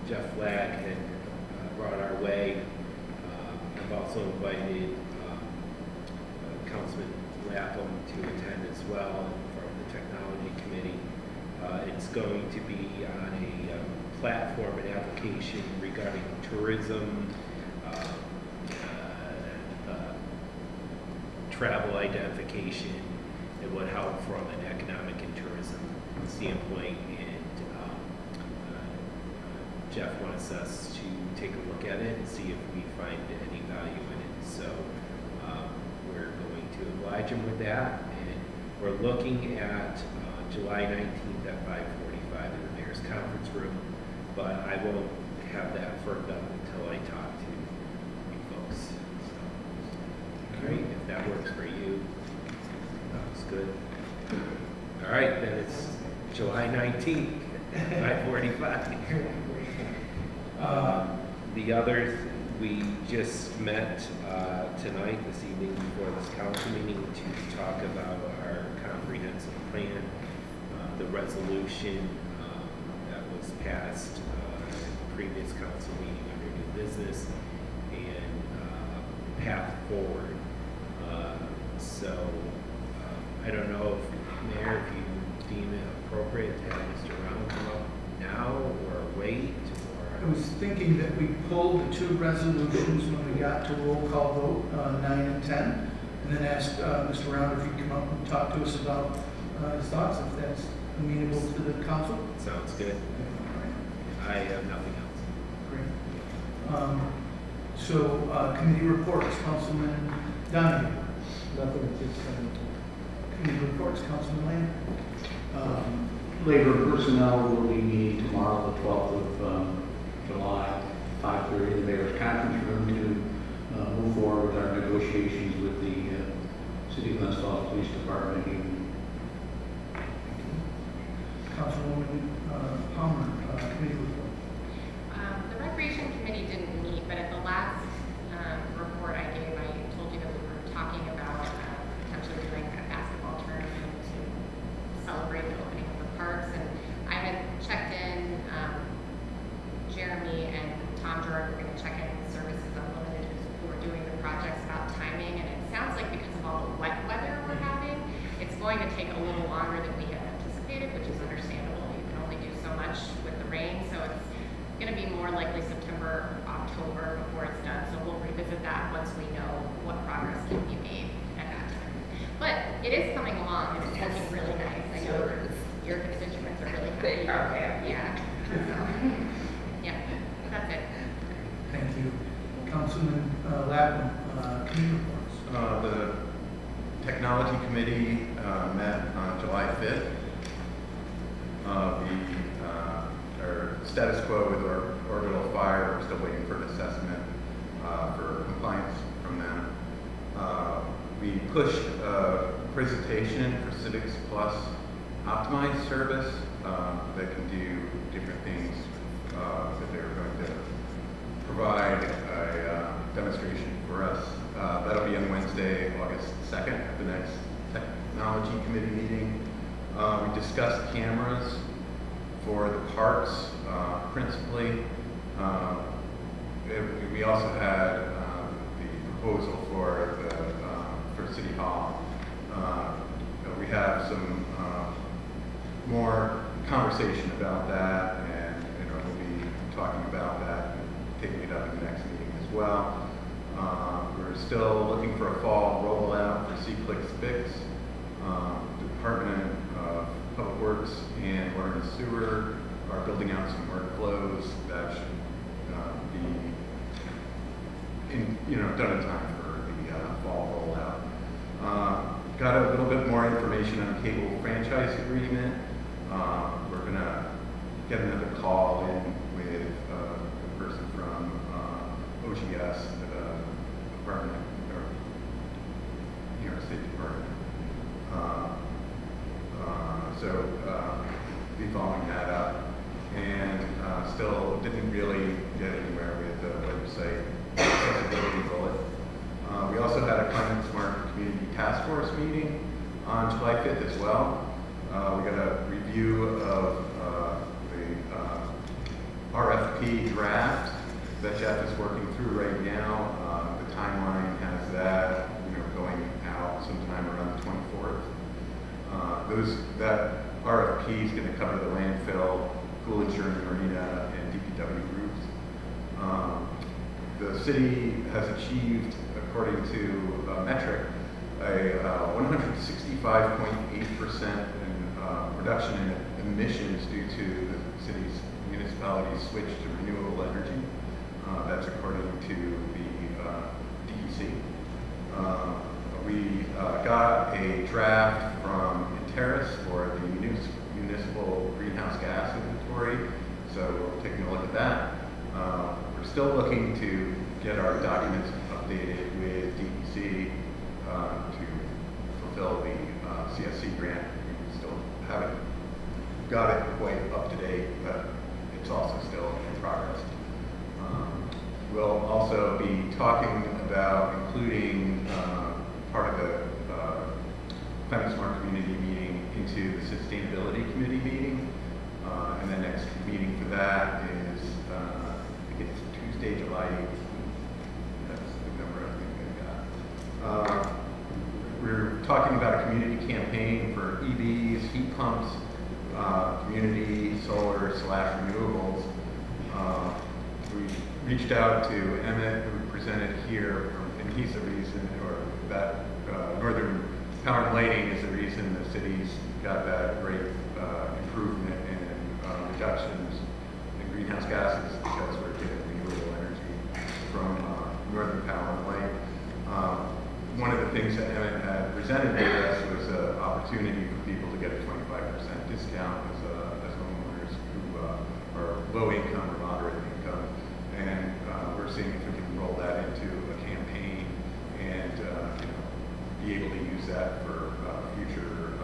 Jeff Flagg, had brought our way. I've also invited Councilman Lapham to attend as well from the Technology Committee. It's going to be on a platform and application regarding tourism, travel identification. It would help from an economic and tourism standpoint, and Jeff wants us to take a look at it and see if we find any value in it. So we're going to oblige him with that, and we're looking at July 19th at 5:45 in the mayor's conference room, but I won't have that firmed up until I talk to you folks. So, all right, if that works for you, that's good. All right, then it's July 19th, 5:45. The others, we just met tonight, this evening, before this council meeting to talk about our comprehensive plan, the resolution that was passed at the previous council meeting under new business, and path forward. I don't know if, Mayor, if you deem it appropriate to have Mr. Round come up now or wait, I was thinking that we pulled the 2 resolutions when we got to roll call vote, 9 and 10, and then asked Mr. Rounder if he'd come up and talk to us about his thoughts, if that's amenable to the council. sounds good. I have nothing else. Great. So, committee reports, Councilman Donahue. Nothing at this time. Committee reports, Councilman Lamb. Labor and Personnel will be meeting tomorrow, the 12th of July, 5:30 in the mayor's conference room to move forward with our negotiations with the City of Glens Falls Police Department union. Councilwoman Palmer, committee report. The Recreation Committee didn't meet, but at the last report I gave, I told you that we were talking about potentially doing a basketball tournament to celebrate the opening of the parks. And I had checked in, Jeremy and Tom Jordan were going to check in with Services Unlimited, who were doing the projects, about timing. And it sounds like because of all the wet weather we're having, it's going to take a little longer than we had anticipated, which is understandable. You can only do so much with the rain, so it's going to be more likely September, October before it's done. So we'll revisit that once we know what progress can be made at that time. But it is coming along, and it's looking really nice. I know your constituents are really happy about that, yeah. So, yeah, that's it. Thank you. Councilman Lapham, committee reports. The Technology Committee met on July 5th. Our status quo with our orbital fire, we're still waiting for an assessment for compliance from them. We pushed a presentation for Civics Plus optimized service that can do different things that they're going to provide a demonstration for us. That'll be on Wednesday, August 2nd, at the next Technology Committee meeting. We discussed cameras for the parks, principally. We also had the proposal for City Hall. We have some more conversation about that, and we'll be talking about that and taking it up in the next meeting as well. We're still looking for a fall rollout for C-Click Fix. The Department of Public Works and Water and Sewer are building out some workflows that should be done in time for the fall rollout. Got a little bit more information on the cable franchise agreement. We're going to get another call in with a person from OGS, Department, or New York State Department. So be following that up. And still didn't really get anywhere with the website accessibility bullet. We also had a Climate Smart Community Task Force meeting on July 5th as well. We got a review of the RFP draft that Jeff is working through right now. The timeline has that going out sometime around the 24th. That RFP is going to cover the landfill, pool insurance marina, and DPW groups. The city has achieved, according to a metric, a 165.8% reduction in emissions due to the city's municipalities switch to renewable energy. That's according to the DEC. We got a draft from Interis for the municipal greenhouse gas inventory, so we're taking a look at that. We're still looking to get our documents updated with DEC to fulfill the CSC grant. We still haven't got it quite up to date, but it's also still in progress. We'll also be talking about including part of the Climate Smart Community meeting into the Sustainability Committee meeting. And the next meeting for that is, I think it's Tuesday, July 18th. That's the number I think I got. We're talking about a community campaign for EVs, heat pumps, community solar/renewables. We reached out to Emmett, who presented here, and he's the reason, or that Northern Power and Lighting is the reason the city's got that great improvement in reductions in greenhouse gases, because we're getting renewable energy from Northern Power and Light. One of the things that Emmett had presented to us was an opportunity for people to get a 25% discount as homeowners who are low income or moderate income. And we're seeing if we can roll that into a campaign and be able to use that for future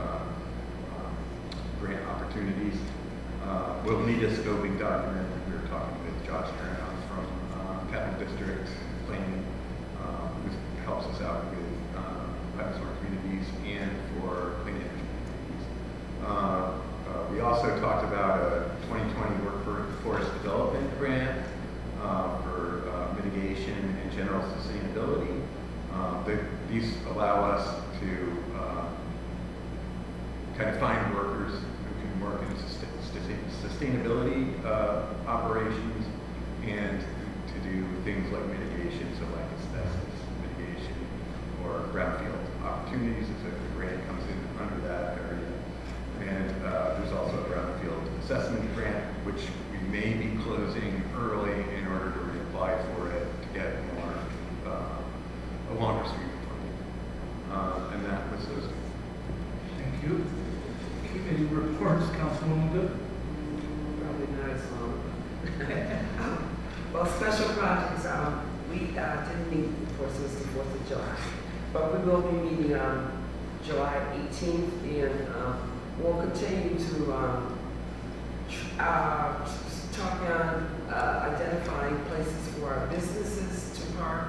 grant opportunities. We'll need a scoping document. We were talking with Josh Brown from Capital District Planning, who helps us out with climate smart communities and for clean energy communities. We also talked about a 2020 workforce development grant for mitigation and general sustainability. These allow us to kind of find workers who can work in sustainability operations and to do things like mitigation, so like asbestos mitigation or brownfield opportunities. If a grant comes in under that area. And there's also a brownfield assessment grant, which we may be closing early in order to reapply for it to get more, a longer sweep funding. And that was those. Thank you. Committee reports, Councilwoman Good. Probably not as long. Well, special projects, we didn't meet, of course, it was the 4th of July, but we will be meeting July 18th, and we'll continue to talk on identifying places for our businesses to park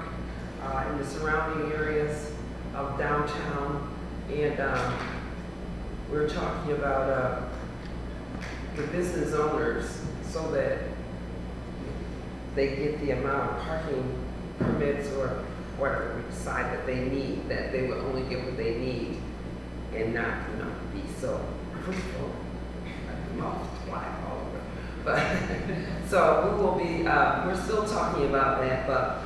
in the surrounding areas of downtown, and we're talking about the business owners so that they get the amount of parking permits or whatever we decide that they need, that they will only get what they need and not, be so fruitful. Multiply all over. But, so we will be, we're still talking about that, but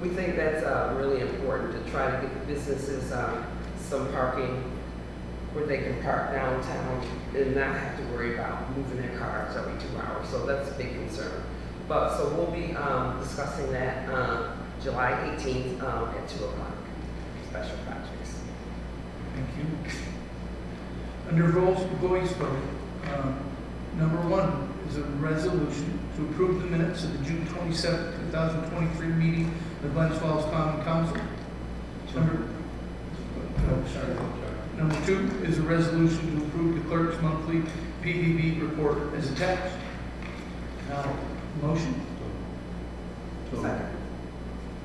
we think that's really important to try to get the businesses some parking where they can park downtown and not have to worry about moving their cars every 2 hours. So that's a big concern. But so we'll be discussing that July 18th at 2 o'clock. Special projects. Thank you. Under voice vote, number 1 is a resolution to approve the minutes of the June 27, 2023 meeting of the Glens Falls Common Council. Number 2 is a resolution to approve the clerk's monthly PDB report as attached. Now, motion? Second.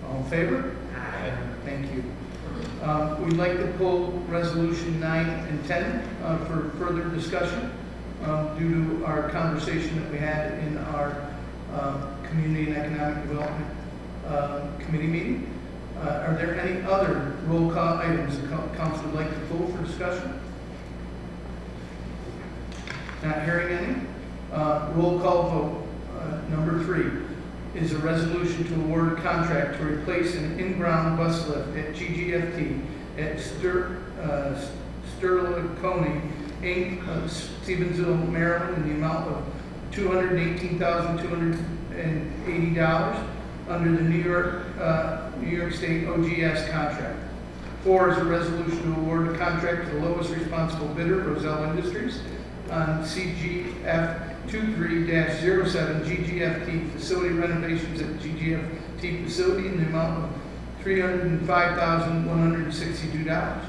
All in favor? Aye. Thank you. We'd like to pull resolution 9 and 10 for further discussion due to our conversation that we had in our Community and Economic Development Committee meeting. Are there any other roll call items the council would like to pull for discussion? Not hearing any. Roll call vote. Number 3 is a resolution to award a contract to replace an in-ground bus lift at GGFT at Sterlicone, Inc., Stevensville, Maryland, in the amount of $218,280 under the New York State OGS contract. 4 is a resolution to award a contract to the lowest responsible bidder, Roselle Industries, on CGF 23-07 GGFT facility renovations at GGFT facility in the amount of $305,162.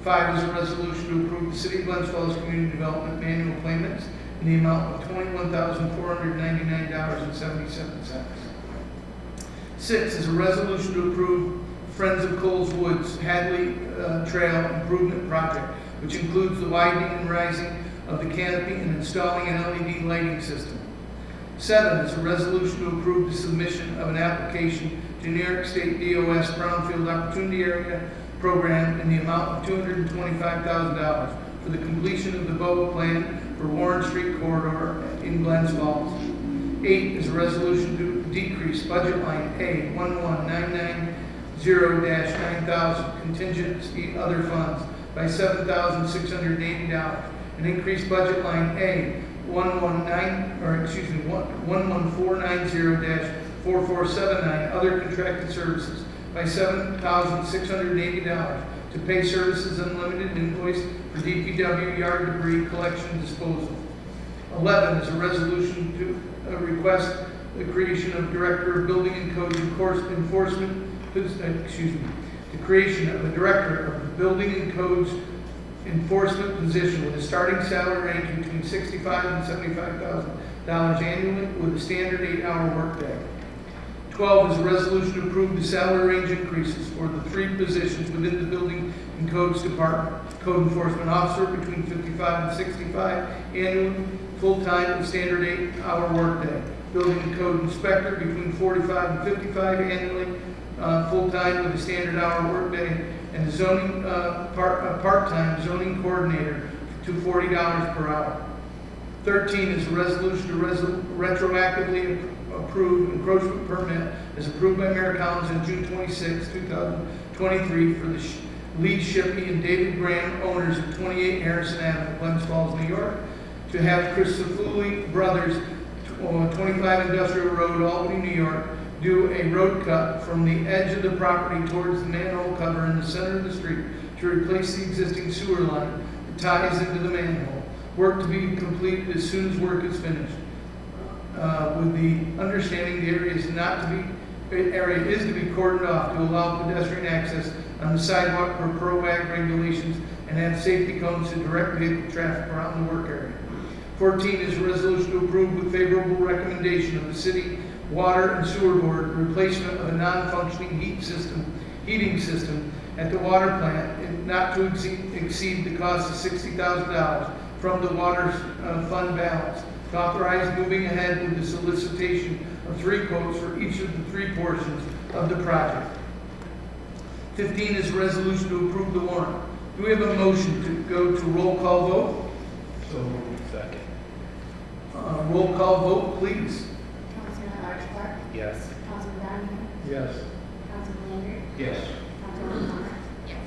5 is a resolution to approve the City of Glens Falls Community Development Manual payments in the amount of $21,499.77. 6 is a resolution to approve Friends of Coles Woods Hadley Trail Improvement Project, which includes the widening and rising of the canopy and installing an LED lighting system. 7 is a resolution to approve the submission of an application to New York State DOS Brownfield Opportunity Area Program in the amount of $225,000 for the completion of the boat plan for Warren Street Corridor in Glens Falls. 8 is a resolution to decrease budget line A11990-9000 contingency other funds by $7,680 and increase budget line A11490-4479 other contracted services by $7,680 to pay services unlimited invoice for DPW yard debris collection disposal. 11 is a resolution to request the creation of Director of Building and Code Enforcement, the creation of a Director of the Building and Codes Enforcement position with a starting salary range between $65,000 and $75,000 annually with a standard 8-hour workday. 12 is a resolution to approve the salary range increases for the 3 positions within the Building and Codes Department. Code Enforcement Officer between 55 and 65 annually, full-time with standard 8-hour workday. Building and Code Inspector between 45 and 55 annually, full-time with a standard hour workday, and the zoning part-time zoning coordinator to $40 per hour. 13 is a resolution to retroactively approve encroachment permit as approved by Mayor Collins on June 26, 2023 for the Lee Shippey and David Graham, owners of 28 Harrison Avenue, Glens Falls, New York, to have Christofuli Brothers, 25 Industrial Road, Albany, New York, do a road cut from the edge of the property towards the manhole cover in the center of the street to replace the existing sewer line that ties into the manhole. Work to be completed as soon as work is finished. With the understanding the area is to be cordoned off to allow pedestrian access on the sidewalk per PROAG regulations and have safety cones to direct vehicle traffic around the work area. 14 is a resolution to approve with favorable recommendation of the City Water and Sewer Board replacement of a non-functioning heating system at the water plant and not to exceed the cost of $60,000 from the water fund balance. To authorize moving ahead with the solicitation of 3 quotes for each of the 3 portions of the project. 15 is a resolution to approve the warrant. Do we have a motion to go to roll call vote? Second. Roll call vote, please. Councilman Clark. Yes. Councilman Donahue. Yes. Councilman Linder. Yes. Councilman Thomas. Yes.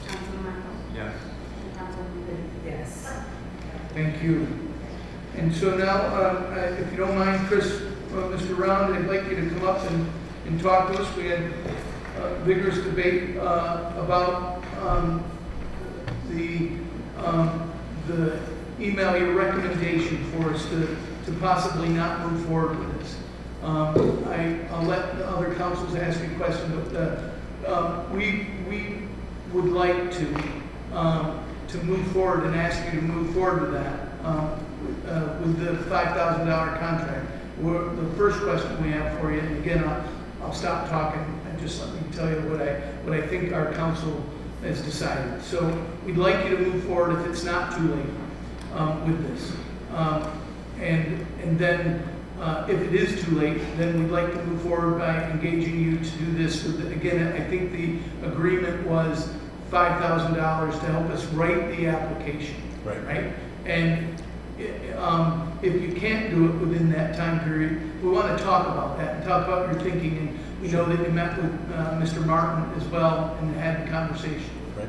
Councilman Marco. Yes. And Councilman Biddy. Yes. Thank you. And so now, if you don't mind, Chris, Mr. Round, I'd like you to come up and talk to us. We had vigorous debate about the email, your recommendation for us to possibly not move forward with this. I'll let the other councils ask you questions, but we would like to move forward and ask you to move forward with that. With the $5,000 contract. The first question we have for you, and again, I'll stop talking and just let me tell you what I think our council has decided. So we'd like you to move forward if it's not too late with this. And then if it is too late, then we'd like to move forward by engaging you to do this. Again, I think the agreement was $5,000 to help us write the application. Right? And if you can't do it within that time period, we want to talk about that and talk about your thinking. And we know that you met with Mr. Martin as well and had the conversation. Right.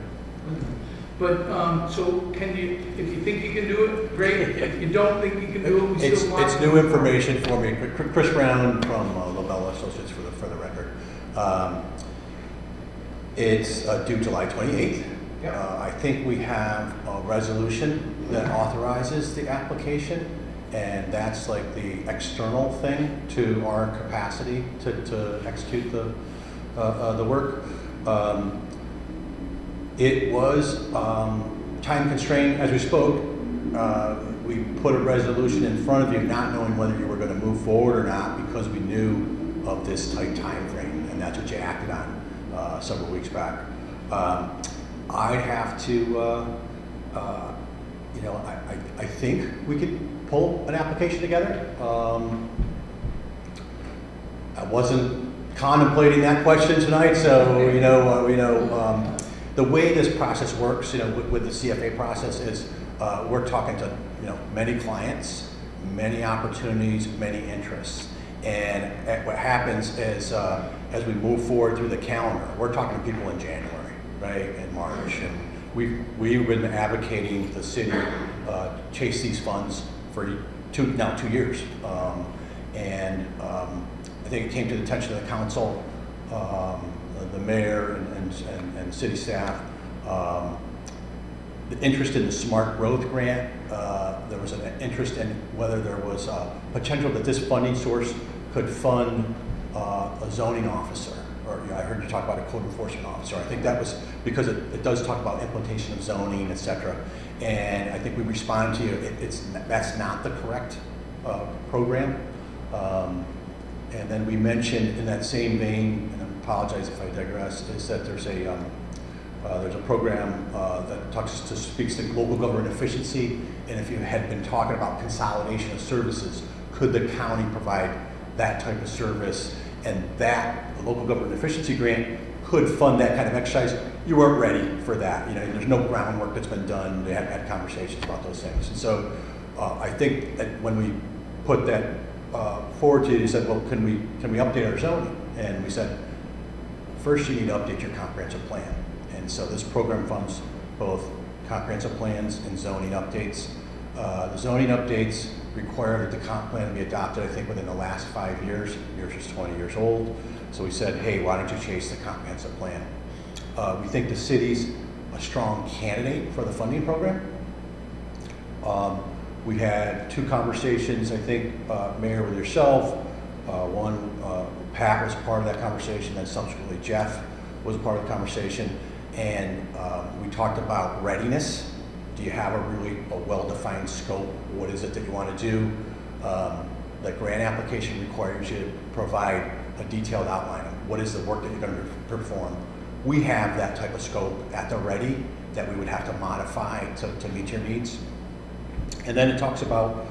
But so can you, if you think you can do it, great. If you don't think you can do it, we It's still want. it's new information for me. Chris Brown from LaBella Associates for the record. It's due July 28th. Yep. I think we have a resolution that authorizes the application, and that's like the external thing to our capacity to execute the work. It was time constrained as we spoke. We put a resolution in front of you not knowing whether you were going to move forward or not because we knew of this tight time frame, and that's what you acted on several weeks back. I'd have to, I think we could pull an application together. I wasn't contemplating that question tonight, so the way this process works, with the CFA process is we're talking to many clients, many opportunities, many interests, and what happens is as we move forward through the calendar, we're talking to people in January. Right, in March, and we've been advocating the city chase these funds for 2 years, and I think it came to the attention of the council, the mayor and city staff, the interest in the Smart Growth Grant. There was an interest in whether there was a potential that this funding source could fund a zoning officer. Or I heard you talk about a code enforcement officer. I think that was because it does talk about implementation of zoning, et cetera. And I think we responded to you. That's not the correct program. And then we mentioned in that same vein, and I apologize if I digress, is that there's a program that speaks to local government efficiency. And if you had been talking about consolidation of services, could the county provide that type of service? And that the local government efficiency grant could fund that kind of exercise. You weren't ready for that. There's no groundwork that's been done. They haven't had conversations about those things. And so I think that when we put that forward to you, you said, well, can we update our zoning? And we said, first you need to update your comprehensive plan. And so this program funds both comprehensive plans and zoning updates. The zoning updates require that the comp plan be adopted, I think, within the last 5 years. Yours is 20 years old. So we said, hey, why don't you chase the comprehensive plan? We think the city's a strong candidate for the funding program. We had 2 conversations, I think, Mayor, with yourself. One, Pat was part of that conversation, then subsequently Jeff was a part of the conversation. And we talked about readiness. Do you have a well-defined scope? What is it that you want to do? The grant application requires you to provide a detailed outline of what is the work that you're going to perform. We have that type of scope at the ready that we would have to modify to meet your needs. And then it talks about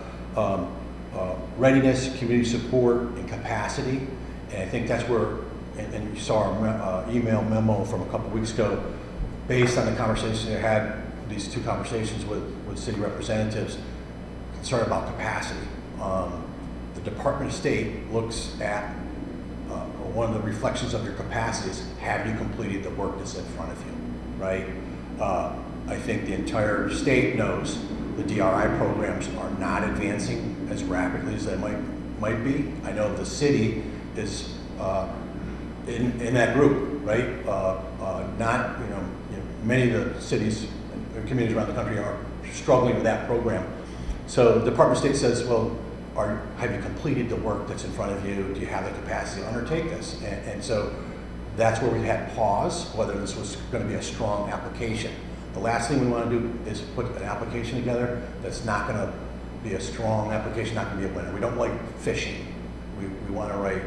readiness, community support, and capacity. And I think that's where, and you saw our email memo from a couple weeks ago, based on the conversation I had, these 2 conversations with city representatives, concerned about capacity. The Department of State looks at one of the reflections of your capacity is, have you completed the work that's in front of you, right? I think the entire state knows the DRI programs are not advancing as rapidly as they might be. I know the city is in that group, right? Not, many of the cities and communities around the country are struggling with that program. So the Department of State says, well, have you completed the work that's in front of you? Do you have the capacity to undertake this? And so that's where we had pause, whether this was going to be a strong application. The last thing we want to do is put an application together that's not going to be a strong application, not going to be a winner. We don't like fishing. We want to write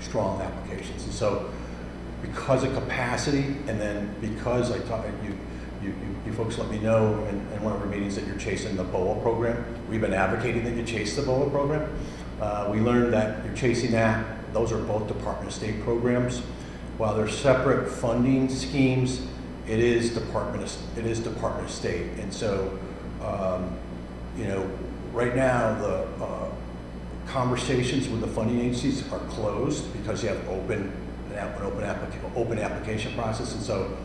strong applications. And so because of capacity, and then because I thought you folks let me know in one of our meetings that you're chasing the BOA program. We've been advocating that you chase the BOA program. We learned that you're chasing that. Those are both Department of State programs. While they're separate funding schemes, it is Department of State. And so, right now the conversations with the funding agencies are closed because you have an open application process. And so,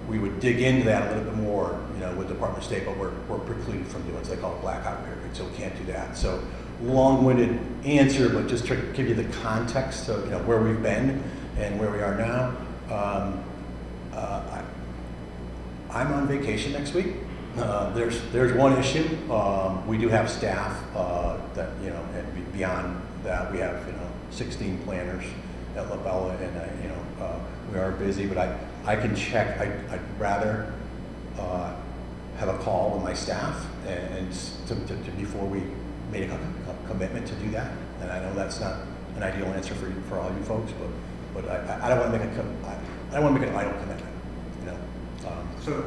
we would dig into that a little bit more, with Department of State, but we're precluded from doing it. So they call it blackout period, so we can't do that. So long-winded answer, but just to give you the context of where we've been and where we are now. I'm on vacation next week. There's one issue. We do have staff that and beyond that we have 16 planners at La Bella, and we are busy, but I can check. I'd rather have a call with my staff and to before we made a commitment to do that. And I know that's not an ideal answer for all you folks, but I don't want to make I don't want to make an idle commitment. So,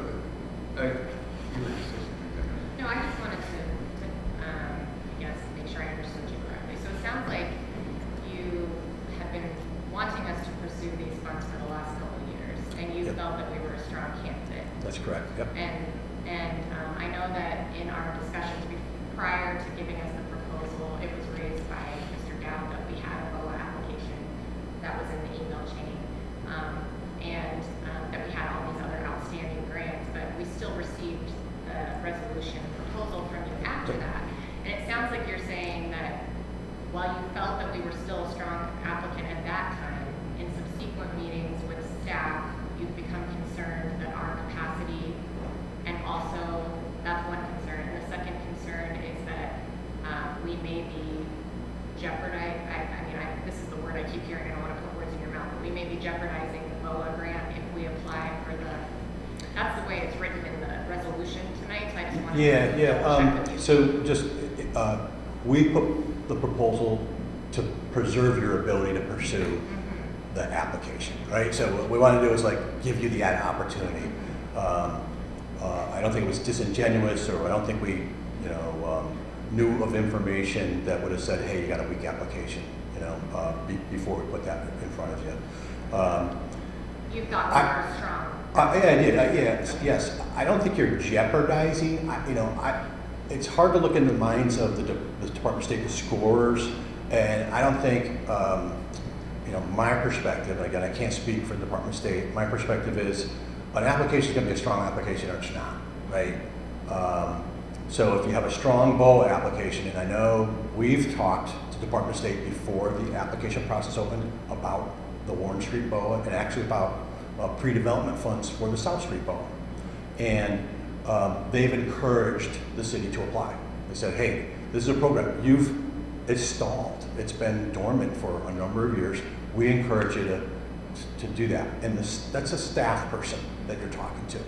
No, I just wanted to make sure I understood you correctly. So it sounds like you have been wanting us to pursue these funds for the last couple of years, and you felt that we were a strong candidate. That's correct. Yep. And I know that in our discussions prior to giving us the proposal, it was raised by Mr. Dowd that we had a BOA application that was in the email chain, and that we had all these other outstanding grants, but we still received a resolution proposal from you after that. And it sounds like you're saying that while you felt that we were still a strong applicant at that time, in subsequent meetings with staff, you've become concerned that our capacity, and also that's one concern. And the second concern is that we may be jeopardizing, this is the word I keep hearing, I don't want to put words in your mouth, but we may be jeopardizing the BOA grant if we apply for that's the way it's written in the resolution tonight, so I just wanted to check with you. So just, we put the proposal to preserve your ability to pursue the application, right? So what we want to do is give you the opportunity. I don't think it was disingenuous, or I don't think we, knew of information that would have said, hey, you got a weak application, before we put that in front of you. You thought we were strong. Yeah, I did. Yes. I don't think you're jeopardizing. It's hard to look in the minds of the Department of State, the scorers, and I don't think, my perspective. Again, I can't speak for the Department of State. My perspective is an application is going to be a strong application, or it's not, right? So if you have a strong BOA application, and I know we've talked to Department of State before the application process opened about the Warren Street BOA and actually about pre-development funds for the South Street BOA. And they've encouraged the city to apply. They said, hey, this is a program, it's stalled. It's been dormant for a number of years. We encourage you to do that. And that's a staff person that you're talking to,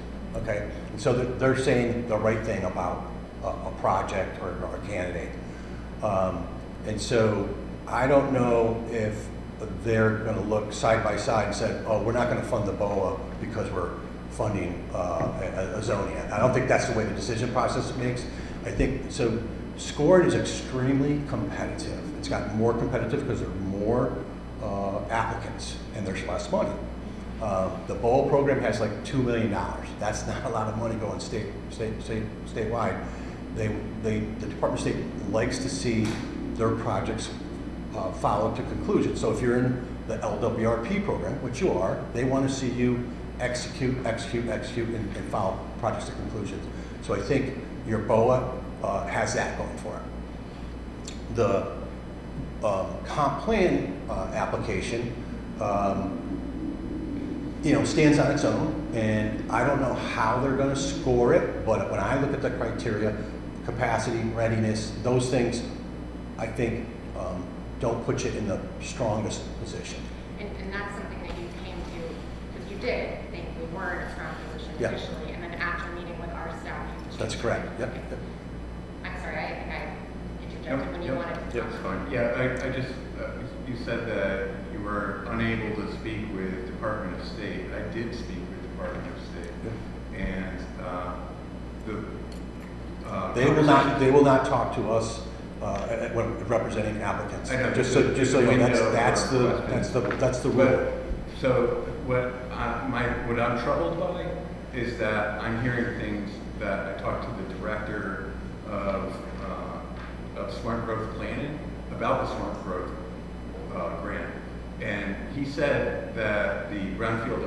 okay? And so they're saying the right thing about a project or a candidate. And so I don't know if they're gonna look side by side and say, oh, we're not gonna fund the BOA because we're funding a zoning. I don't think that's the way the decision process makes. I think, so SCORED is extremely competitive. It's gotten more competitive because there are more applicants and there's less money. The BOA program has like $2 million. That's not a lot of money going statewide. The Department of State likes to see their projects followed to conclusion. So if you're in the LWRP program, which you are, they want to see you execute, and follow projects to conclusion. So I think your BOA has that going for it. The comp plan application, stands on its own, and I don't know how they're going to score it, but when I look at the criteria, capacity, readiness, those things, I think don't put you in the strongest position. And that's something that you came to, because you did think we were in a strong position Yeah. initially, and then after meeting with our staff, you changed. That's correct. Yep. Okay. Yep. I'm sorry, I think I interjected when you wanted to. Yep, it's fine. Yeah, I just, you said that you were unable to speak with Department of State. I did speak with Department of State. Yep. And They will not talk to us when representing applicants. I know, Just so you know, that's the rule. But, so what I'm troubled by is that I'm hearing things that I talked to the director of smart growth planning about the smart growth grant, and he said that the brownfield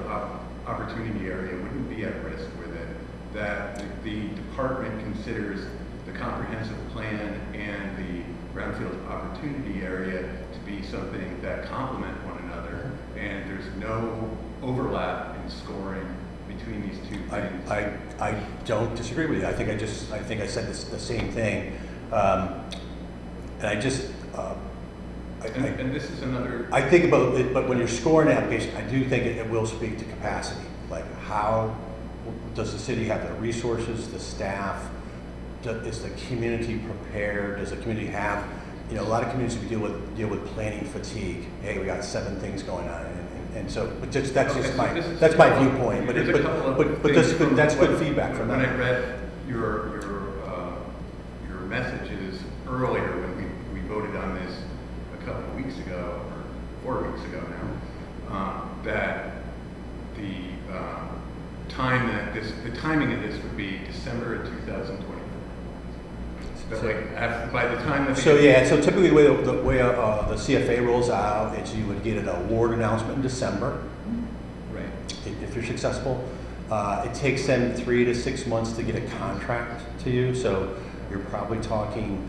opportunity area wouldn't be at risk with it. That the department considers the comprehensive plan and the brownfield opportunity area to be something that complement one another, and there's no overlap in scoring between these two things. I don't disagree with you. I think I said the same thing, and I just. And this is another. I think about it, but when you're scoring an application, I do think it will speak to capacity. Like, how does the city have the resources, the staff? Is the community prepared? Does the community have, a lot of communities we deal with planning fatigue. Hey, we got 7 things going on, and so, but that's my viewpoint. But that's good feedback from them. When I read your messages earlier when we voted on this a couple of weeks ago, or 4 weeks ago now, that the timing of this would be December of 2024. But by the time that so typically the way the CFA rolls out, it's you would get an award announcement in December. Right. If you're successful, it takes them 3 to 6 months to get a contract to you. So you're probably talking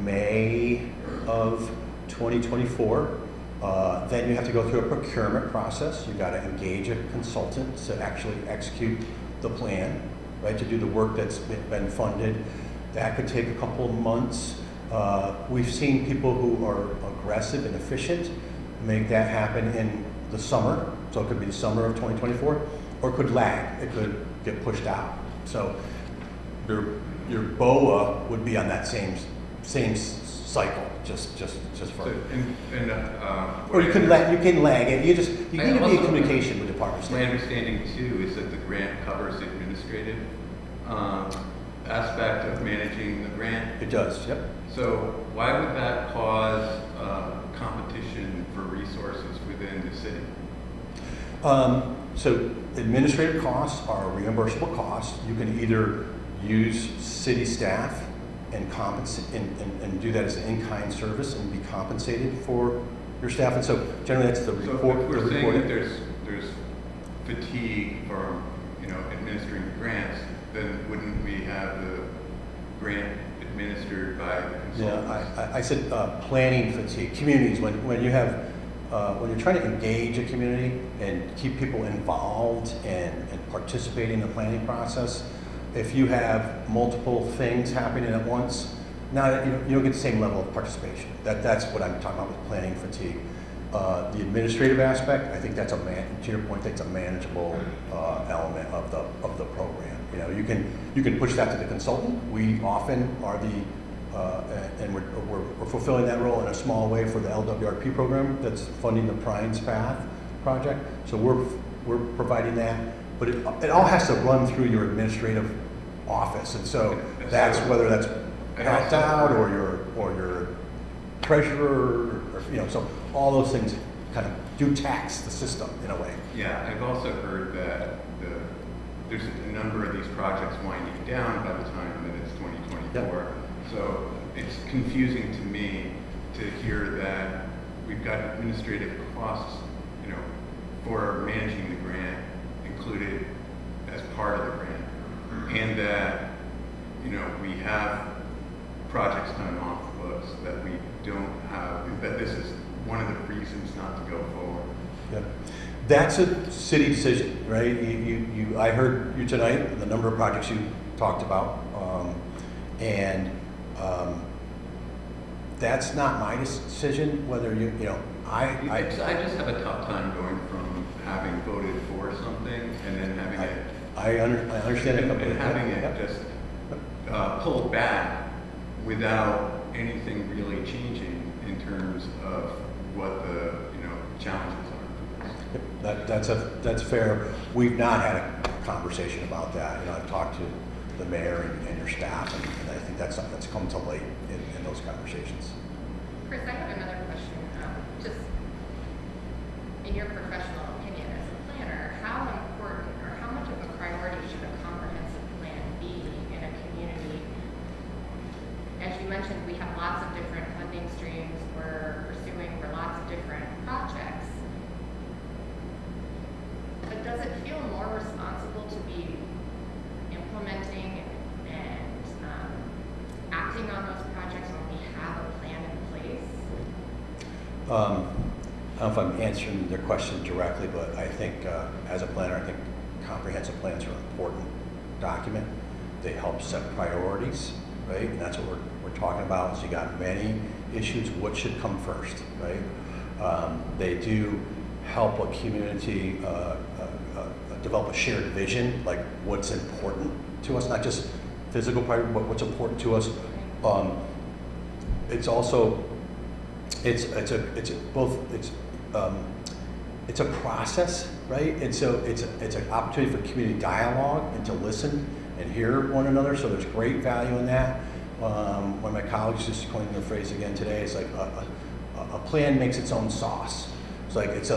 May of 2024. Then you have to go through a procurement process. You've got to engage a consultant to actually execute the plan, right? To do the work that's been funded. That could take a couple of months. We've seen people who are aggressive and efficient make that happen in the summer. So it could be the summer of 2024, or it could lag. It could get pushed out. So your BOA would be on that same cycle, just for. Or you can lag it. You need to be in communication with departments. My understanding too is that the grant covers the administrative aspect of managing the grant. It does. Yep. So why would that cause competition for resources within the city? So administrative costs are reimbursable costs. You can either use city staff and compensate and do that as an in-kind service and be compensated for your staff. And so generally that's the report. So if we're saying that there's fatigue for administering grants, then wouldn't we have the grant administered by the consultants? Yeah, I said planning fatigue, communities, when you have, when you're trying to engage a community and keep people involved and participate in the planning process, if you have multiple things happening at once, now you don't get the same level of participation. That's what I'm talking about with planning fatigue. The administrative aspect, I think that's to your point, that's a manageable element of the program. You know, you can push that to the consultant. We often are and we're fulfilling that role in a small way for the LWRP program that's funding the Prine's Path project. So we're providing that, but it all has to run through your administrative office, and so that's whether that's passed out or your treasurer, or, you know, so all those things kind of do tax the system in a way. Yeah, I've also heard that there's a number of these projects winding down by the time that it's 2024. Yep. So it's confusing to me to hear that we've got administrative costs, you know, for managing the grant included as part of the grant, and that, you know, we have projects coming off the books that we don't have, that this is one of the reasons not to go forward. Yeah. That's a city decision, right? I heard you tonight, the number of projects you talked about, and that's not my decision, whether you know, I just have a tough time going from having voted for something and then having it. I understand it. And having it just pulled back without anything really changing in terms of what the, you know, challenges are. That's fair. We've not had a conversation about that. You know, I've talked to the mayor and your staff, and I think that's something that's come to light in those conversations. Chris, I have another question. Just in your professional opinion as a planner, how important or how much of a priority should a comprehensive plan be in a community? As you mentioned, we have lots of different funding streams we're pursuing for lots of different projects. But does it feel more responsible to be implementing and acting on those projects when we have a plan in place? I don't know if I'm answering their question directly, but I think as a planner, I think comprehensive plans are an important document. They help set priorities, right? And that's what we're talking about. So you got many issues. What should come first, right? They do help a community develop a shared vision, like what's important to us, not just physical priority, but what's important to us. It's also it's a process, right? And so it's an opportunity for community dialogue and to listen and hear one another. So there's great value in that. One of my colleagues just coined the phrase again today. It's like a plan makes its own sauce. It's like it's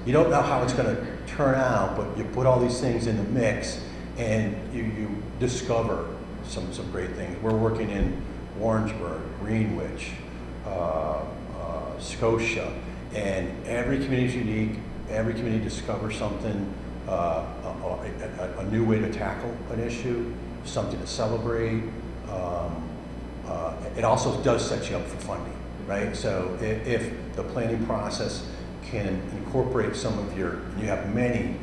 you don't know how it's going to turn out, but you put all these things in the mix, and you discover some great things. We're working in Warrensburg, Greenwich, Scotia, and every community is unique. Every community discovers something, a new way to tackle an issue, something to celebrate. It also does set you up for funding, right? So if the planning process can incorporate some of you have many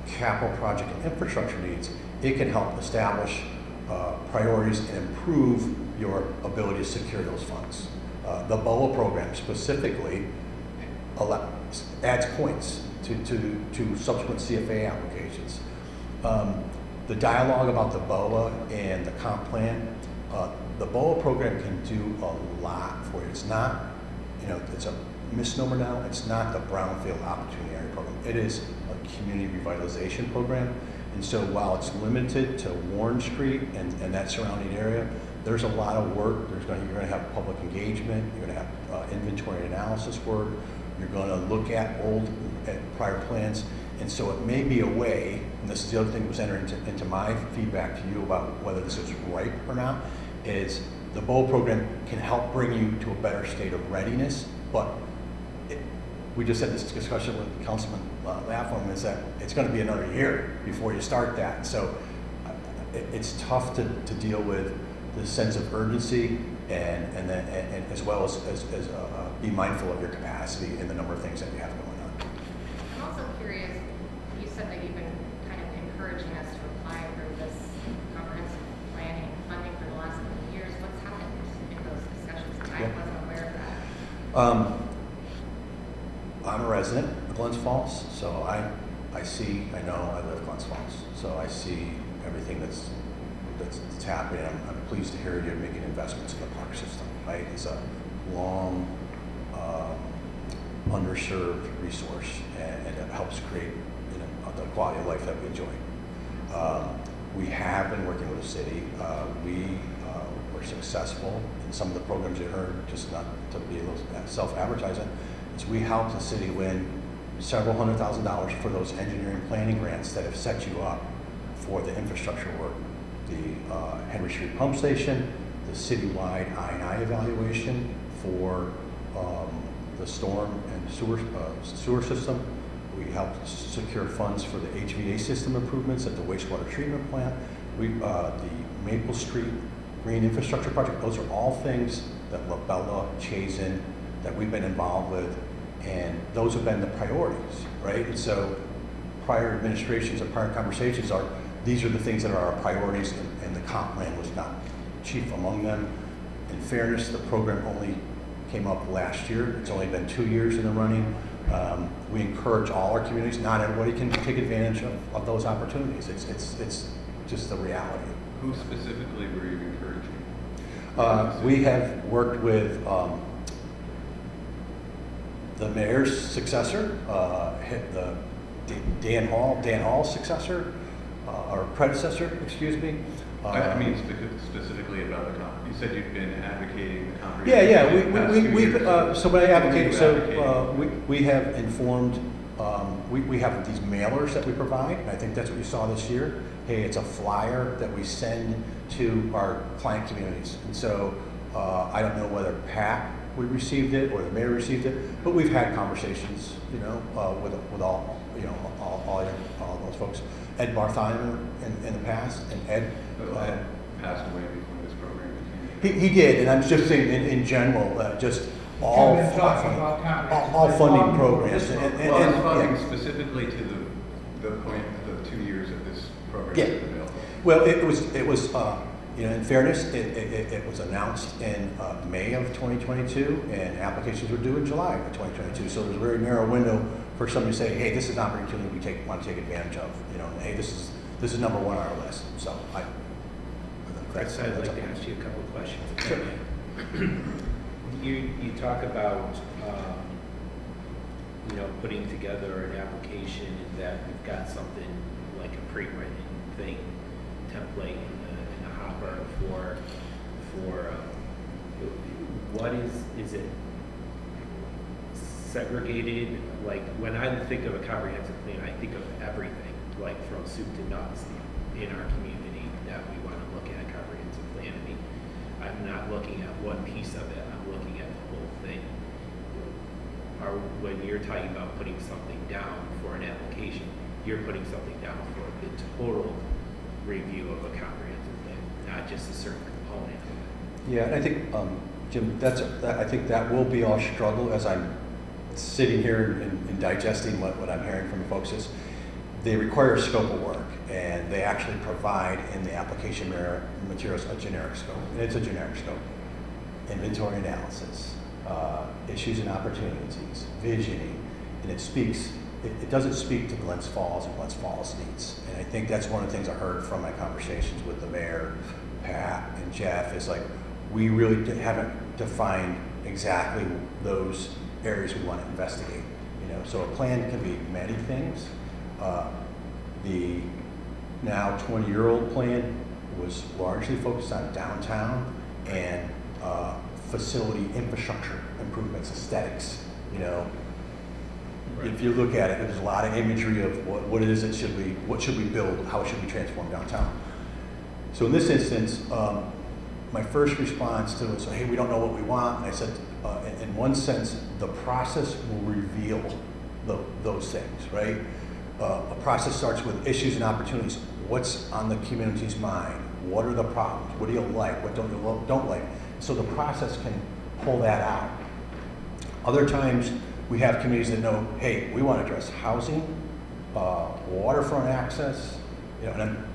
capital project and infrastructure needs, it can help establish priorities and improve your ability to secure those funds. The BOA program specifically adds points to subsequent CFA applications. The dialogue about the BOA and the comp plan, the BOA program can do a lot for you. It's not, you know, it's a misnomer now. It's not the Brownfield Opportunity Area Program. It is a community revitalization program. And so while it's limited to Warren Street and that surrounding area, there's a lot of work. You're going to have public engagement. You're going to have inventory analysis work. You're going to look at prior plans. And so it may be a way, and this is the other thing that was entered into my feedback to you about whether this is ripe or not, is the BOA program can help bring you to a better state of readiness. But we just had this discussion with Councilman Lapham, is that it's going to be another year before you start that. So it's tough to deal with the sense of urgency and as well as be mindful of your capacity and the number of things that you have going on. I'm also curious, you said that you've been kind of encouraging us to apply for this comprehensive planning funding for the last couple of years. What's happened in those discussions? I Yep. wasn't aware of that. I'm a resident of Glens Falls, so I know I live Glens Falls, so I see everything that's happening. I'm pleased to hear you're making investments in the park system, right? It's a long, underserved resource, and it helps create the quality of life that we enjoy. We have been working with the city. We were successful in some of the programs you heard, just not to be a little self-advertising. Is we helped the city win several $100,000 for those engineering planning grants that have set you up for the infrastructure work. The Henry Street Pump Station, the citywide I&I evaluation for the storm and sewer system. We helped secure funds for the HVA system improvements at the wastewater treatment plant. The Maple Street Green Infrastructure Project, those are all things that Labella, Chazen, that we've been involved with, and those have been the priorities, right? And so prior administrations and prior conversations these are the things that are our priorities, and the comp plan was not chief among them. In fairness, the program only came up last year. It's only been 2 years in the running. We encourage all our communities. Not everybody can take advantage of those opportunities. It's just the reality. Who specifically were you encouraging? We have worked with the mayor's successor, Dan Hall's successor, or predecessor, excuse me. I mean specifically about the you said you've been advocating the comprehensive. Yeah. We've so when I advocate, we have informed. We have these mailers that we provide, and I think that's what you saw this year. Hey, it's a flyer that we send to our client communities, and so I don't know whether Pat would received it or the mayor received it, but we've had conversations, with all all those folks. Ed Bartholomew in the past, and Ed passed away before this program became. he did, and I'm just saying in general, just all funding programs. I was talking specifically to the point of the 2 years of this program has been available. Well, it was in fairness, it was announced in May of 2022, and applications were due in July of 2022. So there's a very narrow window for somebody to say, hey, this is an opportunity we want to take advantage of. Hey, this is number one on our list. So I'd like to ask you a couple of questions. Sure. You talk about putting together an application and that you've got something like a pre-written thing template in the hopper for what is it segregated? Like when I think of a comprehensive plan, I think of everything, like from soup to nuts in our community that we want to look at a comprehensive plan. I mean, I'm not looking at one piece of it, I'm looking at the whole thing. When you're talking about putting something down for an application, you're putting something down for the total review of a comprehensive plan, not just a certain component of it. Yeah, and I think, Jim, I think that will be our struggle as I'm sitting here and digesting what I'm hearing from the folks is they require a scope of work, and they actually provide in the application materials a generic scope, and it's a generic scope. Inventory analysis, issues and opportunities, visioning, and it doesn't speak to Glens Falls and Glens Falls needs. And I think that's one of the things I heard from my conversations with the mayor, Pat, and Jeff is like, we really haven't defined exactly those areas we want to investigate. So a plan can be many things. The now 20-year-old plan was largely focused on downtown and facility infrastructure improvements, aesthetics. If you look at it, there's a lot of imagery of what it is that what should we build, how should we transform downtown. So in this instance, my first response to it was, hey, we don't know what we want. And I said, in one sense, the process will reveal those things, right? A process starts with issues and opportunities. what's on the community's mind? What are the problems? What do you like? What don't like? So the process can pull that out. Other times, we have communities that know, hey, we want to address housing, waterfront access, and I'm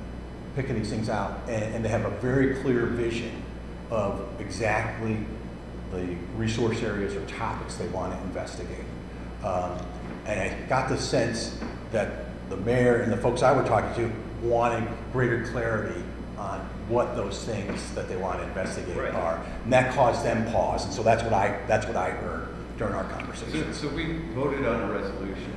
picking these things out, and they have a very clear vision of exactly the resource areas or topics they want to investigate. And I got the sense that the mayor and the folks I were talking to wanted greater clarity on what those things that they want to investigate are, and that caused them pause. And so that's what I heard during our conversation. So we voted on a resolution,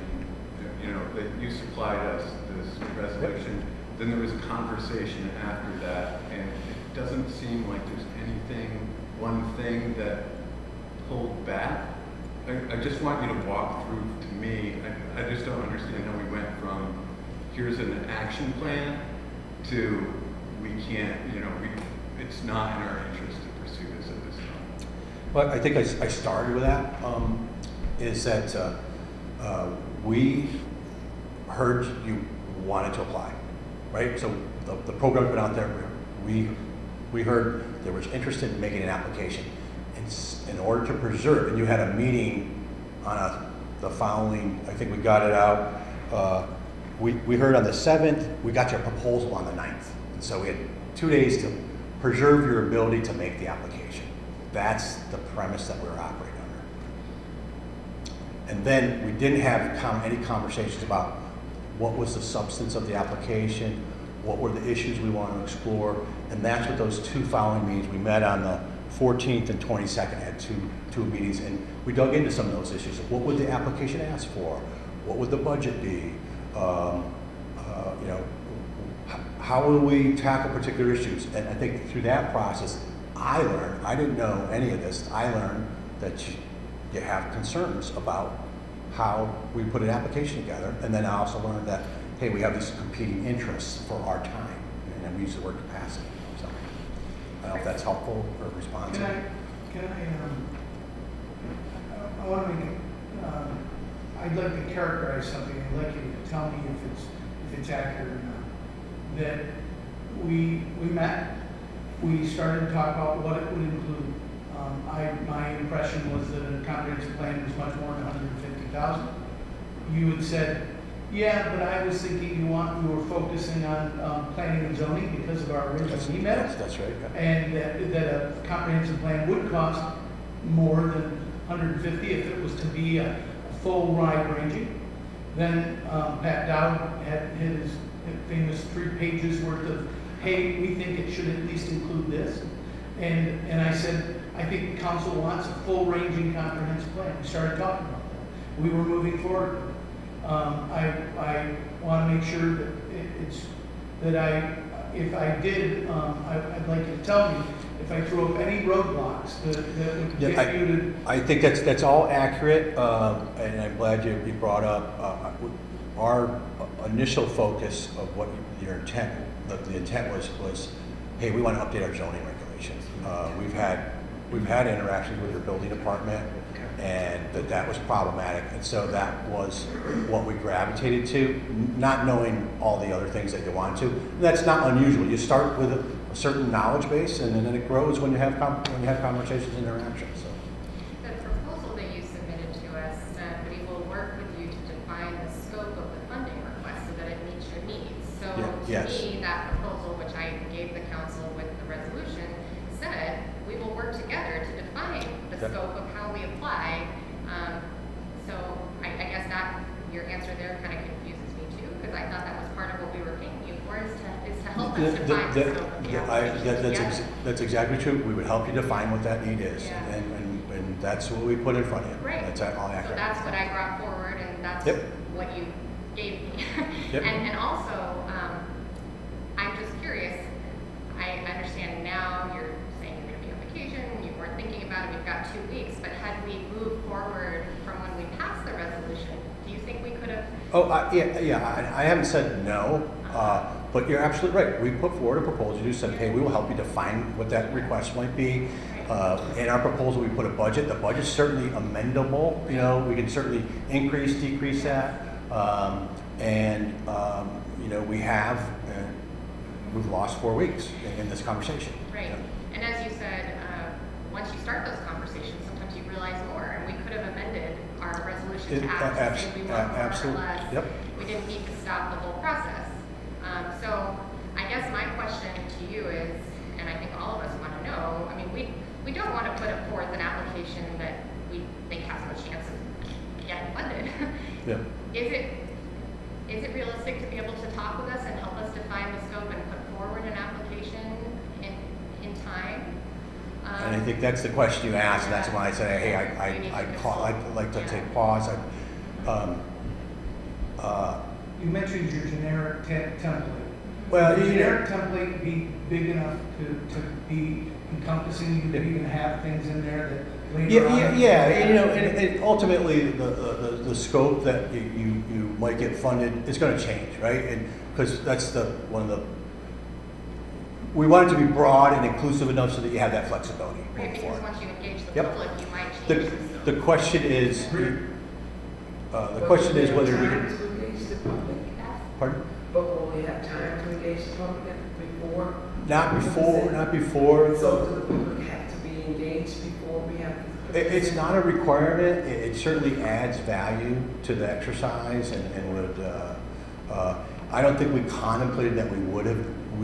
that you supplied us this resolution. Then there was a conversation after that, and it doesn't seem like there's one thing that pulled back. I just want you to walk through, to me, I just don't understand how we went from here's an action plan to we can't, it's not in our interest to pursue this at this time. Well, I think I started with that, is that we heard you wanted to apply, right? So the program's been out there. We heard there was interest in making an application. In order to preserve, and you had a meeting on the following, I think we got it out, we heard on the 7th, we got your proposal on the 9th. And so we had 2 days to preserve your ability to make the application. That's the premise that we're operating under. And then we didn't have any conversations about what was the substance of the application, what were the issues we want to explore, and that's what those 2 following meetings, we met on the 14th and 22nd, had two meetings, and we dug into some of those issues. What would the application ask for? What would the budget be? How will we tackle particular issues? And I think through that process, I learned, I didn't know any of this, I learned that you have concerns about how we put an application together, and then I also learned that, hey, we have these competing interests for our time, and we use the word capacity. So I don't know if that's helpful or responsive. I want to make it, I'd like to characterize something. I'd like you to tell me if it's accurate or not. That we met, we started to talk about what it would include. My impression was that a comprehensive plan was much more than 150,000. You had said, yeah, but I was thinking you were focusing on planning and zoning because of our original email. That's right. Yeah. And that a comprehensive plan would cost more than 150 if it was to be a full wide ranging. Then Pat Dowd had his famous 3 pages worth of, hey, we think it should at least include this. And I said, I think council wants a full ranging comprehensive plan. We started talking about that. We were moving forward. I want to make sure that if I did, I'd like you to tell me if I threw up any roadblocks that would get you to. I think that's all accurate, and I'm glad you brought up our initial focus of what your intent. The intent was, hey, we want to update our zoning regulations. We've had interactions with your building department, and that was problematic, and so that was what we gravitated to, not knowing all the other things that you want to. And that's not unusual. You start with a certain knowledge base, and then it grows when you have conversations and interactions. So. The proposal that you submitted to us said we will work with you to define the scope of the funding request so that it meets your needs. So yes. To me, that proposal, which I gave the council with the resolution, said we will work together to define the scope of how we apply. So I guess that your answer there kind of confuses me too, because I thought that was part of what we were paying you for, is to help us define the scope of the application. That's exactly true. We would help you define what that need is, Yeah. and that's what we put in front of you. Right. That's all accurate. So that's what I brought forward, and that's what you gave me. Yep. And also, I'm just curious, I understand now you're saying you're going to be on vacation, you weren't thinking about it, we've got 2 weeks, but had we moved forward from when we passed the resolution, do you think we could have? I haven't said no, but you're absolutely right. We put forward a proposal. You said, hey, we will help you define what that request might be. In our proposal, we put a budget. The budget's certainly amendable. We can certainly increase, decrease that. We have we've lost 4 weeks in this conversation. Right, and as you said, once you start those conversations, sometimes you realize more, and we could have amended our resolution to act to say we want more or Absolutely. less. Yep. We didn't need to stop the whole process. So I guess my question to you is, and I think all of us want to know, I mean, we don't want to put forth an application that we think has no chance of getting funded. Yeah. Is it realistic to be able to talk with us and help us define the scope and put forward an application in time? And I think that's the question you asked, and that's why I said, hey, I'd like to take pause. You mentioned your generic template. Well, Would the you know- generic template be big enough to be encompassing, you could even have things in there that later on? Yeah, you know, and ultimately, the scope that you might get funded is gonna change, right? And, because that's we want it to be broad and inclusive enough so that you have that flexibility Right, going because forward. once you engage the Yep. public, you might change the scope. The question is, whether we Time can, to engage the public, pardon? but will we have time to engage the public before? Not before. So do the public have to be engaged before we have to? It's not a requirement. It certainly adds value to the exercise and would, I don't think we contemplated that we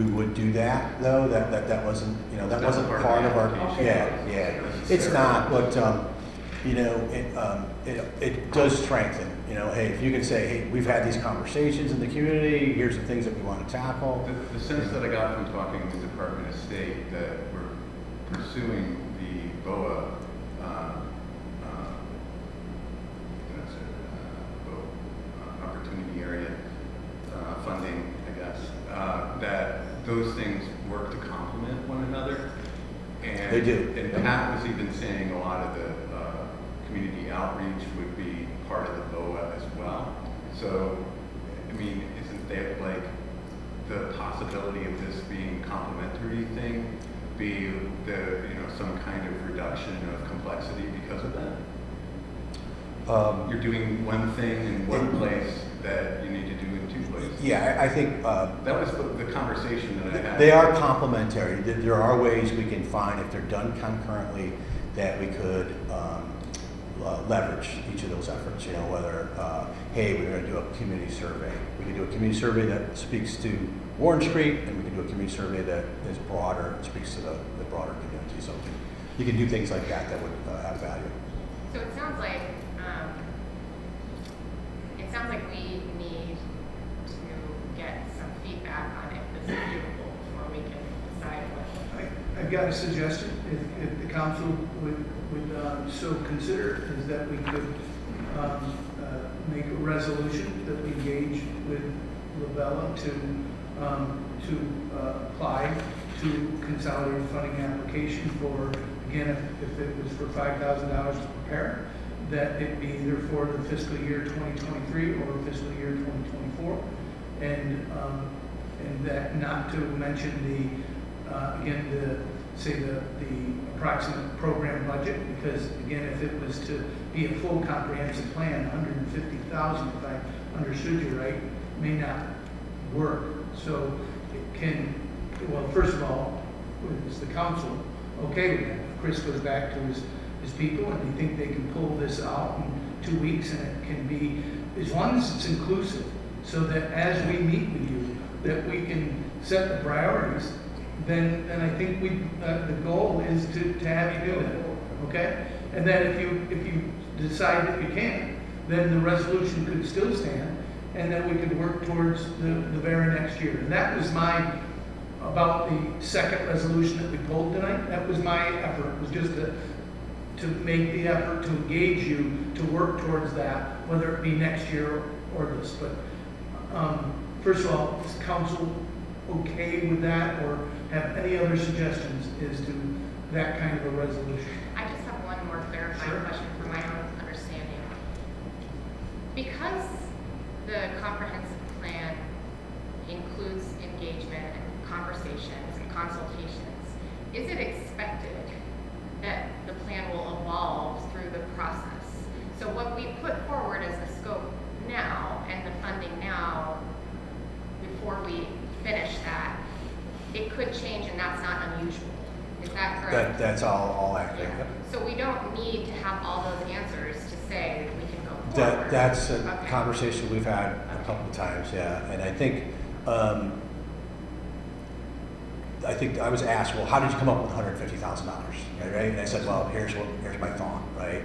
would do that, though. That wasn't, you know, that That's wasn't part of part the of our, application. yeah. It's not, but, you know, it does strengthen, you know, hey, if you can say, hey, we've had these conversations in the community, here's the things that we want to tackle. The sense that I got from talking with the Department of State that we're pursuing the BOA, opportunity area funding, I guess, that those things work to complement one another. And, They do. And Pat was even saying a lot of the community outreach would be part of the BOA as well. So, I mean, isn't that like the possibility of this being complementary thing be some kind of reduction of complexity because of that? You're doing one thing in one place that you need to do in two places. Yeah, I think, That was the conversation that I had. they are complementary. There are ways we can find, if they're done concurrently, that we could leverage each of those efforts. You know, whether, hey, we're going to do a community survey. We can do a community survey that speaks to Warren Street, and we can do a community survey that is broader, and speaks to the broader community. So you can do things like that that would have value. So it sounds like we need to get some feedback on if this is doable before we can decide what. I've got a suggestion, if the council would so consider, is that we could make a resolution that we engage with Labella to apply to consolidated funding application for, again, if it was for $5,000 to prepare, that it be either for the fiscal year 2023 or fiscal year 2024, and that not to mention the approximate program budget, because again, if it was to be a full comprehensive plan, 150,000, if I understood you right, may not work. So it can, well, first of all, is the council okay with that? If Chris goes back to his people and they think they can pull this out in 2 weeks, and it can be, as long as it's inclusive, so that as we meet with you, that we can set the priorities, then I think the goal is to have you do that, okay? And then if you decide that you can't, then the resolution could still stand, and then we could work towards the very next year. And that was about the second resolution that we pulled tonight. That was my effort, was just to make the effort to engage you to work towards that, whether it be next year or this. But first of all, is council okay with that, or have any other suggestions as to that kind of a resolution? I just have one more clarifying question for my own understanding. Because the comprehensive plan includes engagement and conversations and consultations, is it expected that the plan will evolve through the process? So what we put forward as the scope now and the funding now, before we finish that, that's all accurate. Yep. So we don't need to have all those answers to say we can go forward. That's a Okay. conversation we've had a couple of times, yeah. And I think I was asked, well, how did you come up with $150,000, right? And I said, well, here's my thought, right?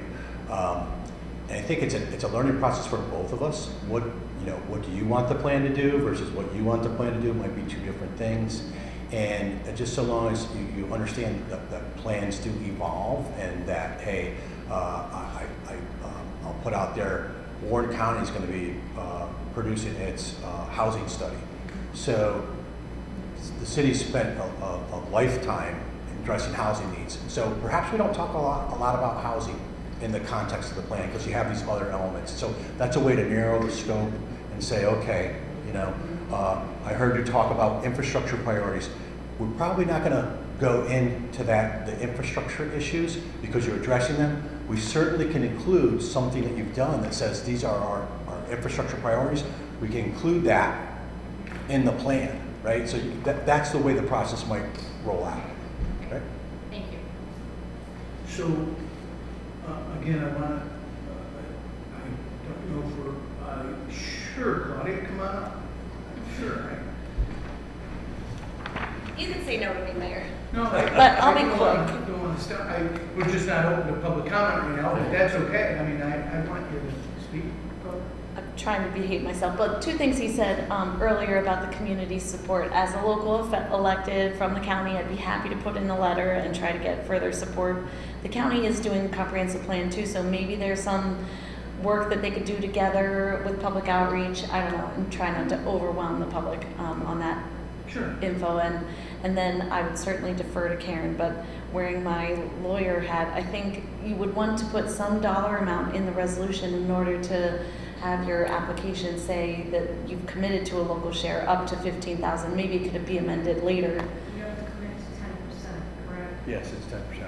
And I think it's a learning process for both of us. What do you want the plan to do versus what you want the plan to do might be two different things. And just so long as you understand that plans do evolve and that, hey, I'll put out there, Warren County is going to be producing its housing study. So the city spent a lifetime addressing housing needs. So perhaps we don't talk a lot about housing in the context of the plan because you have these other elements. So that's a way to narrow the scope and say, okay, I heard you talk about infrastructure priorities. We're probably not going to go into the infrastructure issues because you're addressing them. We certainly can include something that you've done that says these are our infrastructure priorities. We can include that in the plan, right? So that's the way the process might roll out, right? Thank you. So, again, I don't know if we're, sure, Claudia, come on up. Sure. You can say no to me, Mayor. No, But I'll be quick. Don't want to stop. We're just not open to public comment right now, but that's okay. I mean, I want you to speak. I'm trying to behave myself, but two things he said earlier about the community support. As a local elected from the county, I'd be happy to put in a letter and try to get further support. The county is doing a comprehensive plan too, so maybe there's some work that they could do together with public outreach. I don't know, and try not to overwhelm the public on that Sure. info. And then I would certainly defer to Karen, but wearing my lawyer hat, I think you would want to put some dollar amount in the resolution in order to have your application say that you've committed to a local share up to 15,000. Maybe it could be amended later. You have to commit to 10%, correct? Yes, it's 10%, yeah.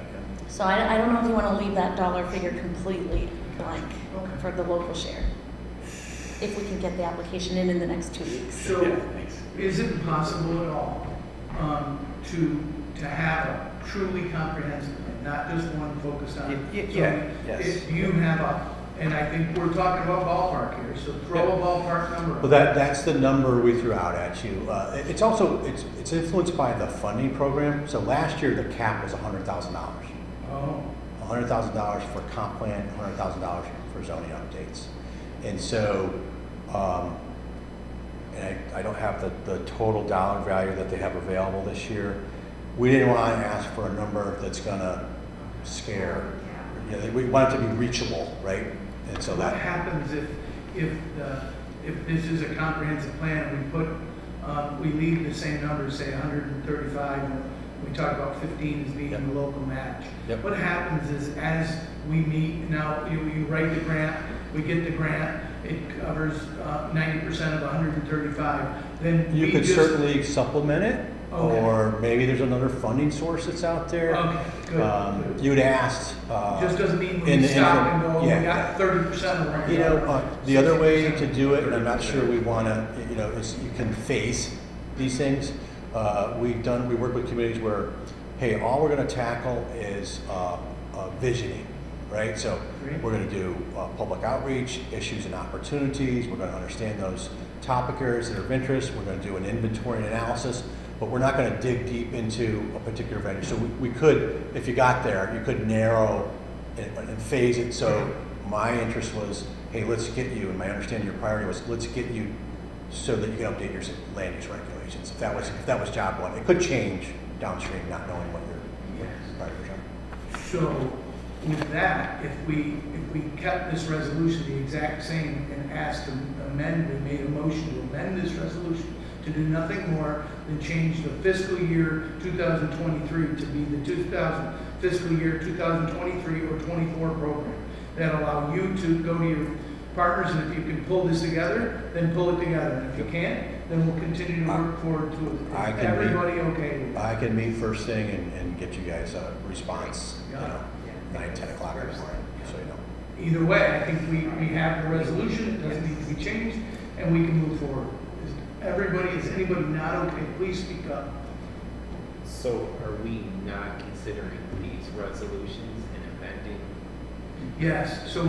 So I don't know if you want to leave that dollar figure completely blank Okay. for the local share. If we can get the application in the next 2 weeks. So, is it possible at all to have a truly comprehensive plan, not just one focused on? Yes. If you have and I think we're talking about ballpark here, so throw a ballpark number. Well, that's the number we threw out at you. It's also it's influenced by the funding program. So last year the cap was $100,000. Oh. $100,000 for comp plan, $100,000 for zoning updates. And so, and I don't have the total dollar value that they have available this year. We didn't want to ask for a number that's going to scare. We want it to be reachable, right? And so What that happens if this is a comprehensive plan, we leave the same number, say 135, and we talk about 15 as being the local match. Yep. What happens is as we meet, now you write the grant, we get the grant, it covers 90% of 135, then you we could just, certainly supplement it, Okay. or maybe there's another funding source that's out there. Okay, good. You'd asked. Just doesn't mean in we the stop and interim- go, yeah. we got 30% of our. You know, the other way to do it, and I'm not sure we want to, is you can phase these things. We work with communities where, hey, all we're going to tackle is visioning, right? So Great. we're going to do public outreach, issues and opportunities. We're going to understand those topic areas that are of interest. We're going to do an inventory and analysis, but we're not going to dig deep into a particular venue. So we could, if you got there, you could narrow and phase it. So my interest was, hey, let's get you, and my understanding your priority was, let's get you so that you can update your land use regulations. If that was job one, it could change downstream, not knowing what your priorities are. So with that, if we kept this resolution the exact same and asked to amend, we made a motion to amend this resolution to do nothing more than change the fiscal year 2023 to be the fiscal year 2023 or 24 program. That allow you to go to your partners, and if you can pull this together, then pull it together. And if you can't, then we'll continue to work forward to it. Is everybody okay with that? I can meet first thing and get you guys a response, 9, 10 o'clock in the morning, so you know. Either way, I think we have the resolution, it doesn't need to be changed, and we can move forward. Is anybody not okay? Please speak up. So are we not considering these resolutions and amending? Yes, so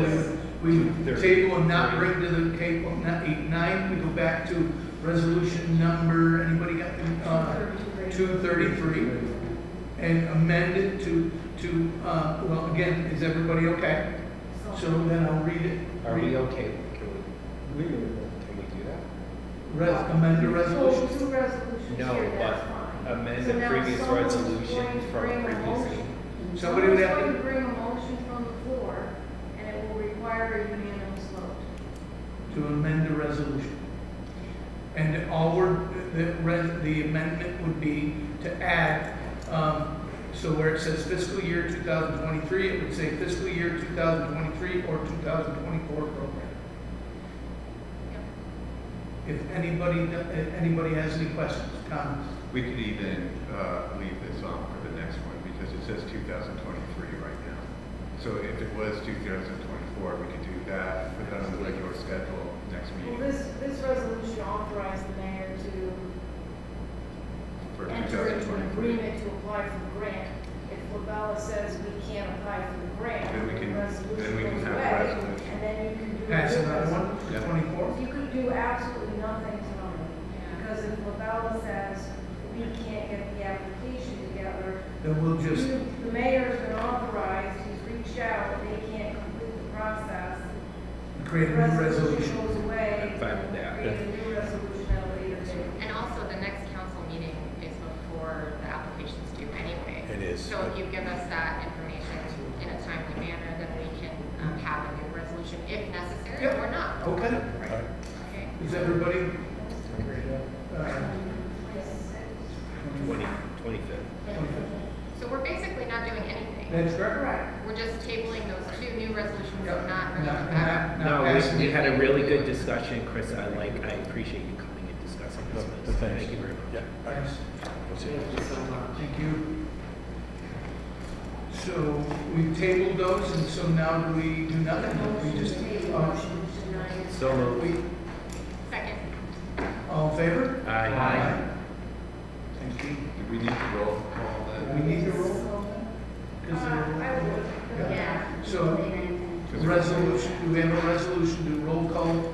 we table and not bring to the table, not 8-9, we go back to resolution number, anybody got, 233, and amend it to, well, again, is everybody okay? So then I'll read it. Are we okay? Can we do that? Amend the resolution. Two resolutions No, here, that's but fine. amend So the now previous someone's resolution going to from bring a previously. motion. Somebody would have Someone's to, going to bring a motion from the floor, and it will require a unanimous vote. to amend the resolution. And all the amendment would be to add, so where it says fiscal year 2023, it would say fiscal year 2023 or 2024 program. If anybody has any questions, comments? We could even leave this on for the next one because it says 2023 right now. So if it was 2024, we could do that, put that on the regular schedule next Well, meeting this resolution authorized the mayor to for enter into an 2023. agreement to apply for the grant. If Labella says we can't apply for the grant, Then we the can resolution goes have a away, resolution. and then you can do. a Pass new another one resolution. for 24? You could do absolutely nothing tonight, because if Labella says we can't get the application together, Then we'll just, the mayor's been authorized, he's reached out, they can't complete the process. create a new resolution. Goes away. I'm fine with that. Create a new resolution at a later date. And also, the next council meeting is before the application's due anyway. It is. So if you give us that information in a timely manner, then we can have a new resolution if necessary Yep. or not. Okay, Okay? is everybody? 25th. So we're basically not doing anything. That's correct. Correct. We're just tabling those two new resolutions Yep. and not bringing Not- them back. not No, passing we it. had a really good discussion, Chris. I appreciate you coming and discussing this. with us. Thanks. Thank you very much. Yeah. Thanks. We'll see. Thank you so much. Thank you. So we tabled those, and so now do we do nothing? We just, Resolution 9. So moved. we, Second. all in favor? Aye. Thank you. Do we need to roll call that? We need to roll? I would. Yeah. So, resolution, do we have a resolution to roll call,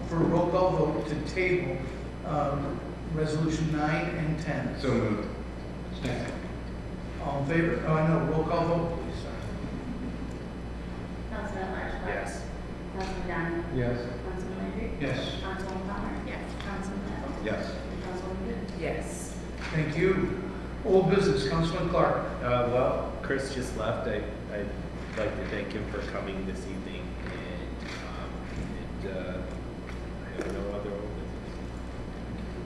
for a roll call vote to table, resolution 9 and 10? So moved. All in favor? Oh, no, roll call vote, please. Councilman Marshall? Yes. Councilman Donovan? Yes. Councilman Landry? Yes. Councilman Palmer? Yes. Councilman Neville? Yes. Councilman Good? Yes. Thank you. Old business, Councilman Clark. Well, Chris just left. I'd like to thank him for coming this evening, and I have no other old business.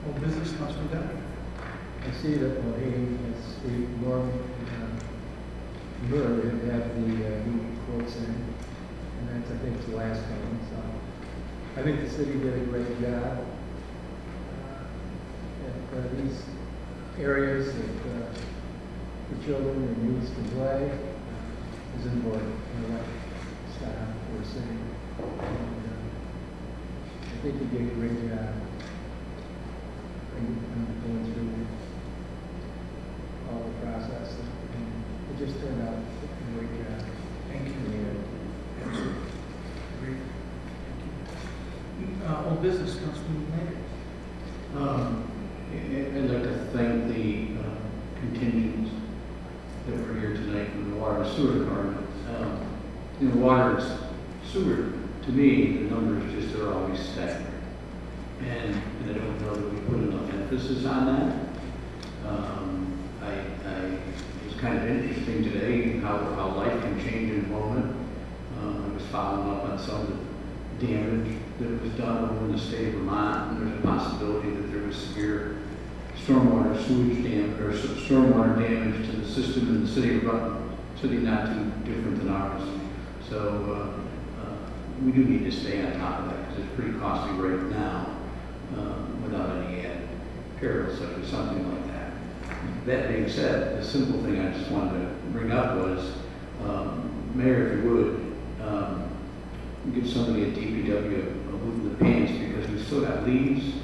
Old business, Councilman Denton. I see that Mohegan has the Norm Burr have the new quotes in, and that's, I think, the last one. So I think the city did a great job. At these areas that the children and youth can play is important in what style for a city. And, I think you did a great job going through all the process, and it just turned out a great job. Thank you. Yeah. Absolutely. Great. Thank you. Old business, Councilman Landry. I'd like to thank the contingents that were here tonight from the Water and Sewer Department. Water and sewer, to me, the numbers just are always staggering. And I don't know that we put enough emphasis on that. It was kind of interesting today how life can change in a moment. I was following up on some of the damage that was done over in the state of Vermont, and there's a possibility that there was severe stormwater sewage damage or stormwater damage to the system in the city of Rutland, city not too different than ours. So we do need to stay on top of that because it's pretty costly right now without any added perils such as something like that. That being said, the simple thing I just wanted to bring up was, Mayor, if you would, give somebody at DPW a move in the pants because we still got leaves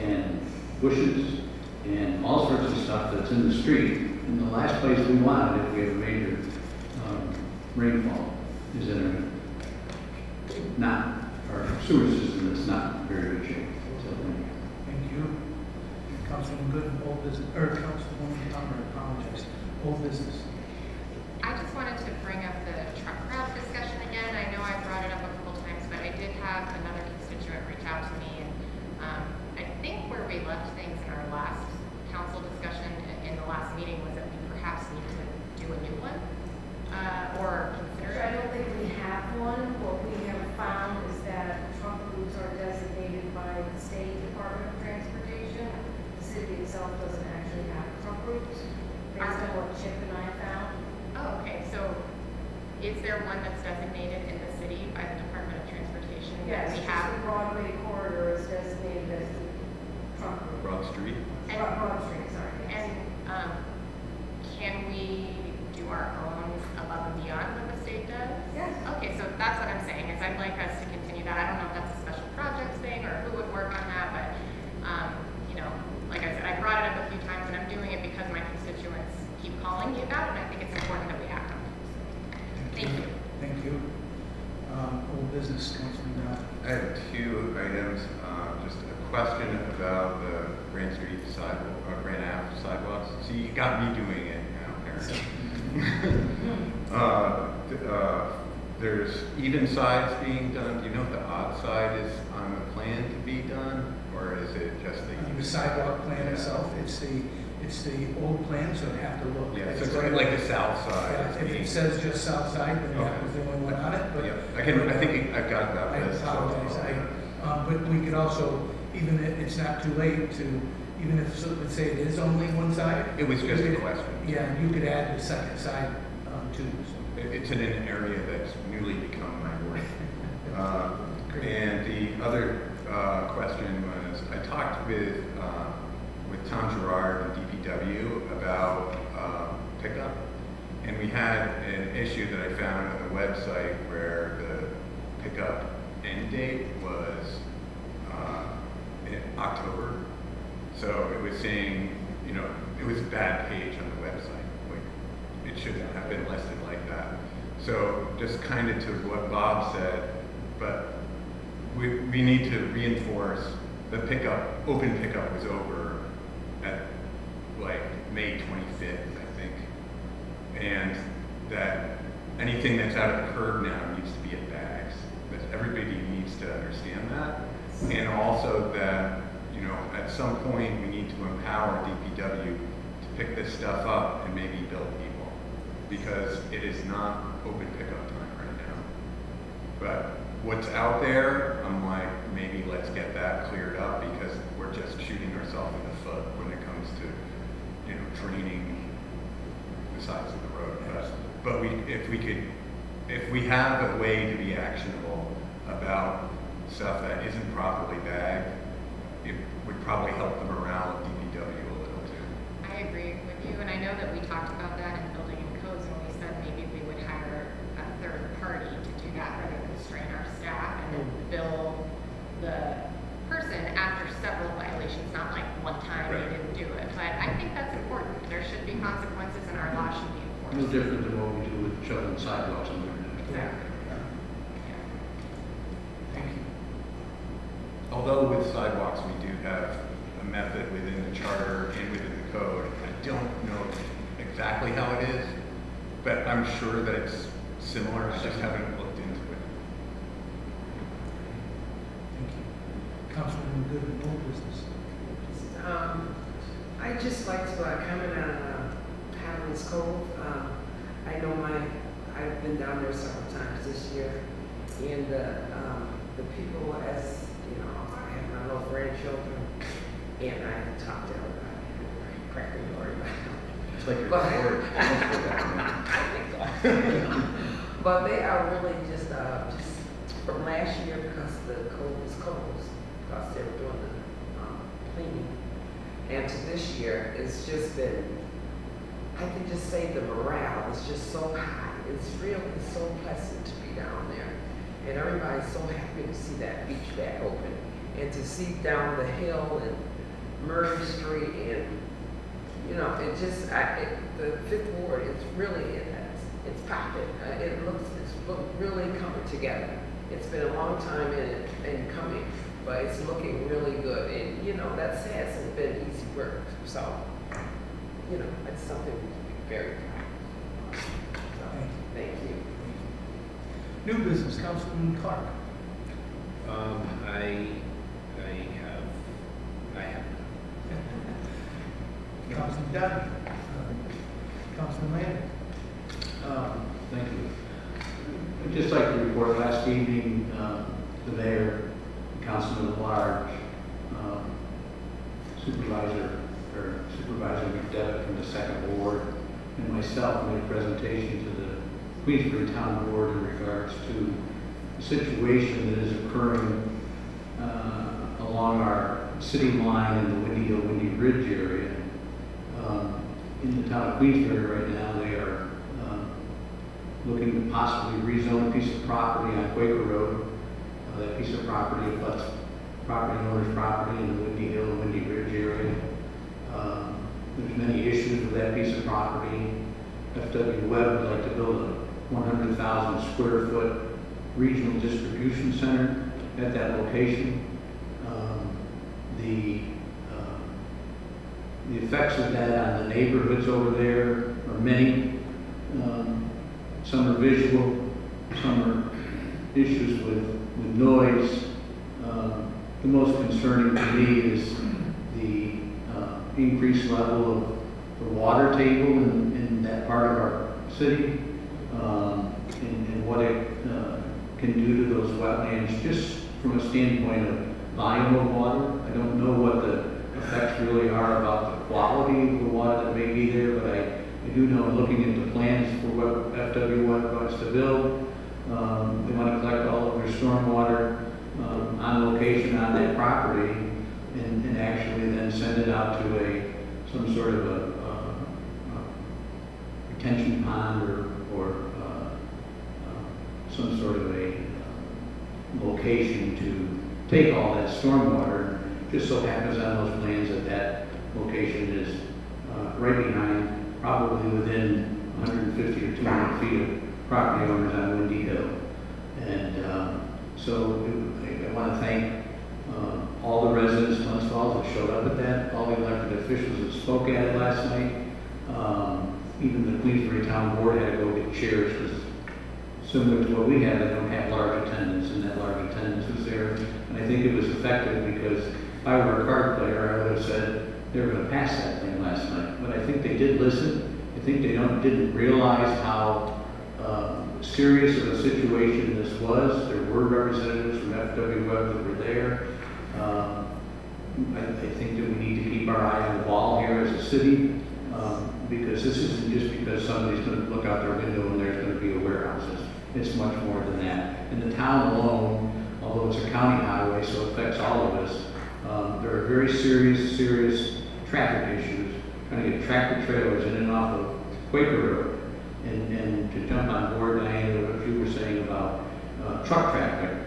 and bushes and all sorts of stuff that's in the street. And the last place we want it, if we have a major rainfall, is in our sewer system that's not in very good shape. So, Thank you. Councilman Good, old business, or Councilwoman Palmer, apologize, old business. I just wanted to bring up the truck route discussion again. I know I brought it up a couple times, but I did have another constituent reach out to me, and I think where we left things in our last council discussion in the last meeting was that we perhaps need to do a new one, or consider I it. don't think we have one. What we have found is that truck routes are designated by the State Department of Transportation. The city itself doesn't actually have truck routes, based on what Chip and I found. Oh, okay, so is there one that's designated in the city by the Department of Transportation that Yes, we just have? the Broadway corridor is designated as the truck route. Broad Street? Broad Street, sorry. Yes. And can we do our own above and beyond what the state does? Yes. Okay, so that's what I'm saying, is I'd like us to continue that. I don't know if that's a special projects thing or who would work on that, but, you know, like I said, I brought it up a few times and I'm doing it because my constituents keep calling me about it, and I think it's important that we act on it. Thank you. Thank you. Old business, Councilman Dodd. I have two items. Just a question about the Grand Street sidewalk, Grand Ave sidewalks. See, you got me doing it now, apparently. There's even sides being done. Do you know if the odd side is on the plan to be done, or is it just The sidewalk plan itself, it's the old plan, so it'd have to look. Yeah, so it's like the south side. Yeah, if it says just south side, then that Okay. was the only one on it, but. Yeah, I think I've got that. I apologize, but we could also, even if it's not too late to, even if, so let's say it is only one side. It was just you a could- question. Yeah, you could add the second side, too, so. It's in an area that's newly become my ward. And the other question was, I talked with Tom Gerard and DPW about pickup. And we had an issue that I found on the website where the pickup end date was in October. So it was saying, you know, it was a bad page on the website. Like, it shouldn't have been listed like that. So just kind of to what Bob said, but we need to reinforce the pickup, open pickup was over at like May 25th, I think. And that anything that's out of the curb now needs to be at bags. That everybody needs to understand that. And also that, you know, at some point we need to empower DPW to pick this stuff up and maybe build people. Because it is not open pickup time right now. But what's out there, I'm like, maybe let's get that cleared up because we're just shooting ourselves in the foot when it comes to, you know, draining the sides of the road. But if we have a way to be actionable about stuff that isn't properly bagged, it would probably help the morale of DPW a little too. I agree with you, and I know that we talked about that in building and codes when we said maybe we would hire a third party to do that rather than strain our staff and then bill the person after several violations, not like one time Right. they didn't do it. But I think that's important. There should be consequences and our law should be no enforced. different than what we do with shoveling sidewalks and everything. Exactly. Thank you. Although with sidewalks, we do have a method within the charter and within the code. I don't know exactly how it is, but I'm sure that it's similar. I just haven't looked into it. Thank you. Councilman Good, old business. I'd just like to comment on Highlands Cove. I know I've been down there several times this year, and the people, as you know, I have my little grandchildren, and I talk to everybody, crack me or It's like your But- ward. but they are really just from last year because the code was closed, because they were doing the cleaning. And to this year, it's just been, I can just say the morale is just so high. It's really so pleasant to be down there. And everybody's so happy to see that beach back open. And to see down the hill and Murray Street, and, you know, it just, the Fifth Ward, it's really, it's popping. It's looked really coming together. It's been a long time in coming, but it's looking really good. And, you know, that hasn't been easy work. So, you know, it's something to be very proud of. So, thank you. New business, Councilman Clark. I have. Councilman Dodd. Councilman Land. Thank you. I'd just like to report last evening, the mayor, Councilman at Large, Supervisor McDevitt from the Second Ward, and myself made a presentation to the Queensbury Town Board in regards to the situation that is occurring along our city line in the Windy Hill, Windy Ridge area. In the town of Queensbury right now, they are looking to possibly rezone a piece of property on Quaker Road. That piece of property abuts property owner's property in the Windy Hill and Windy Ridge area. There's many issues with that piece of property. FW Webb would like to build a 100,000 square foot regional distribution center at that location. The effects of that on the neighborhoods over there are many. Some are visual, some are issues with noise. The most concerning to me is the increased level of the water table in that part of our city, and what it can do to those wetlands, just from a standpoint of volume of water. I don't know what the effects really are about the quality of the water that may be there, but I do know, looking into plans for what FW wants to build, they want to collect all of their stormwater on location on that property, and actually then send it out to some sort of a retention pond or some sort of a location to take all that stormwater. Just so happens on those plans that location is right behind, probably within 150 or 200 feet of property owners on Windy Hill. And so I want to thank all the residents of Glens Falls that showed up at that, all the elected officials that spoke at it last night. Even the Queensbury Town Board had to go get chairs, because similar to what we had, they don't have large attendance, and that large attendance was there. And I think it was effective, because if I were a card player, I would have said they were going to pass that thing last night. But I think they did listen. I think they didn't realize how serious of a situation this was. There were representatives from FW Webb that were there. I think that we need to keep our eye on the ball here as a city, because this isn't just because somebody's going to look out their window and there's going to be a warehouse. It's much more than that. And the town alone, although it's a county highway, so it affects all of us, there are very serious traffic issues trying to get tractor trailers in and off of Quaker Road. And to jump on board, Diana, what you were saying about truck traffic,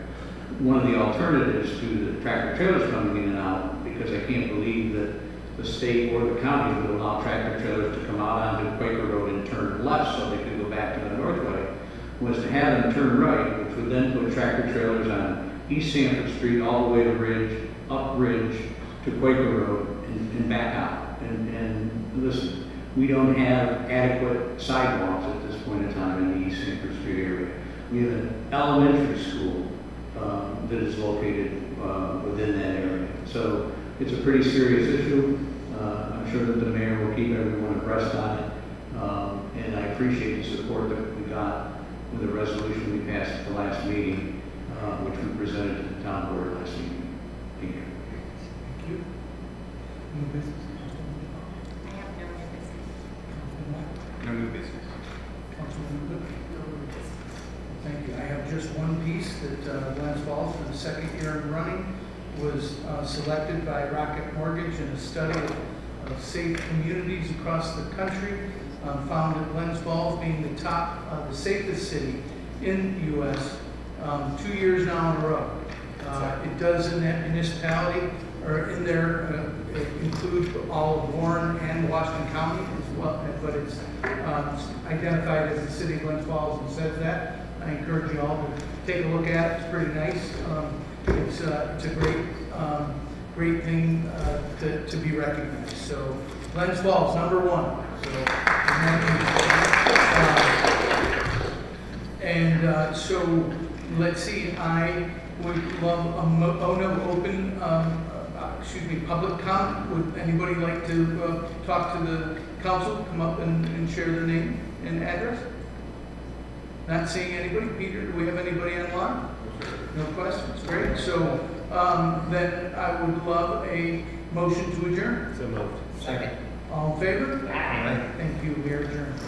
one of the alternatives to the tractor trailers coming in and out, because I can't believe that the state or the county would allow tractor trailers to come out onto Quaker Road and turn left so they could go back to the Northway, was to have them turn right, which would then put tractor trailers on East Sanford Street all the way to Ridge, up Ridge to Quaker Road, and back out. And listen, we don't have adequate sidewalks at this point in time in the East Sanford Street area. We have an elementary school that is located within that area. So it's a pretty serious issue. I'm sure that the mayor will keep everyone abreast on it. And I appreciate the support that we got with the resolution we passed at the last meeting, which we presented to the town board last meeting. Thank you. Thank you. New business. I have no new business. Councilman White. No new business. Councilman Luke. Thank you. I have just one piece that Glens Falls, for the second year in running, was selected by Rocket Mortgage in a study of safe communities across the country. Found that Glens Falls being the top, the safest city in the U.S. 2 years now in a row. It does in that municipality, or in their it includes all of Warren and Washington County as well, but it's identified as the city of Glens Falls and says that. I encourage you all to take a look at it. It's pretty nice. It's a great thing to be recognized. So Glens Falls, number one. So, so let's see. I would love public comment. Would anybody like to talk to the council? Come up and share their name and address. Not seeing anybody. Peter, do we have anybody online? No questions. Great. So then I would love a motion to adjourn. So moved. Second. All in favor? Aye. Thank you. We are adjourned.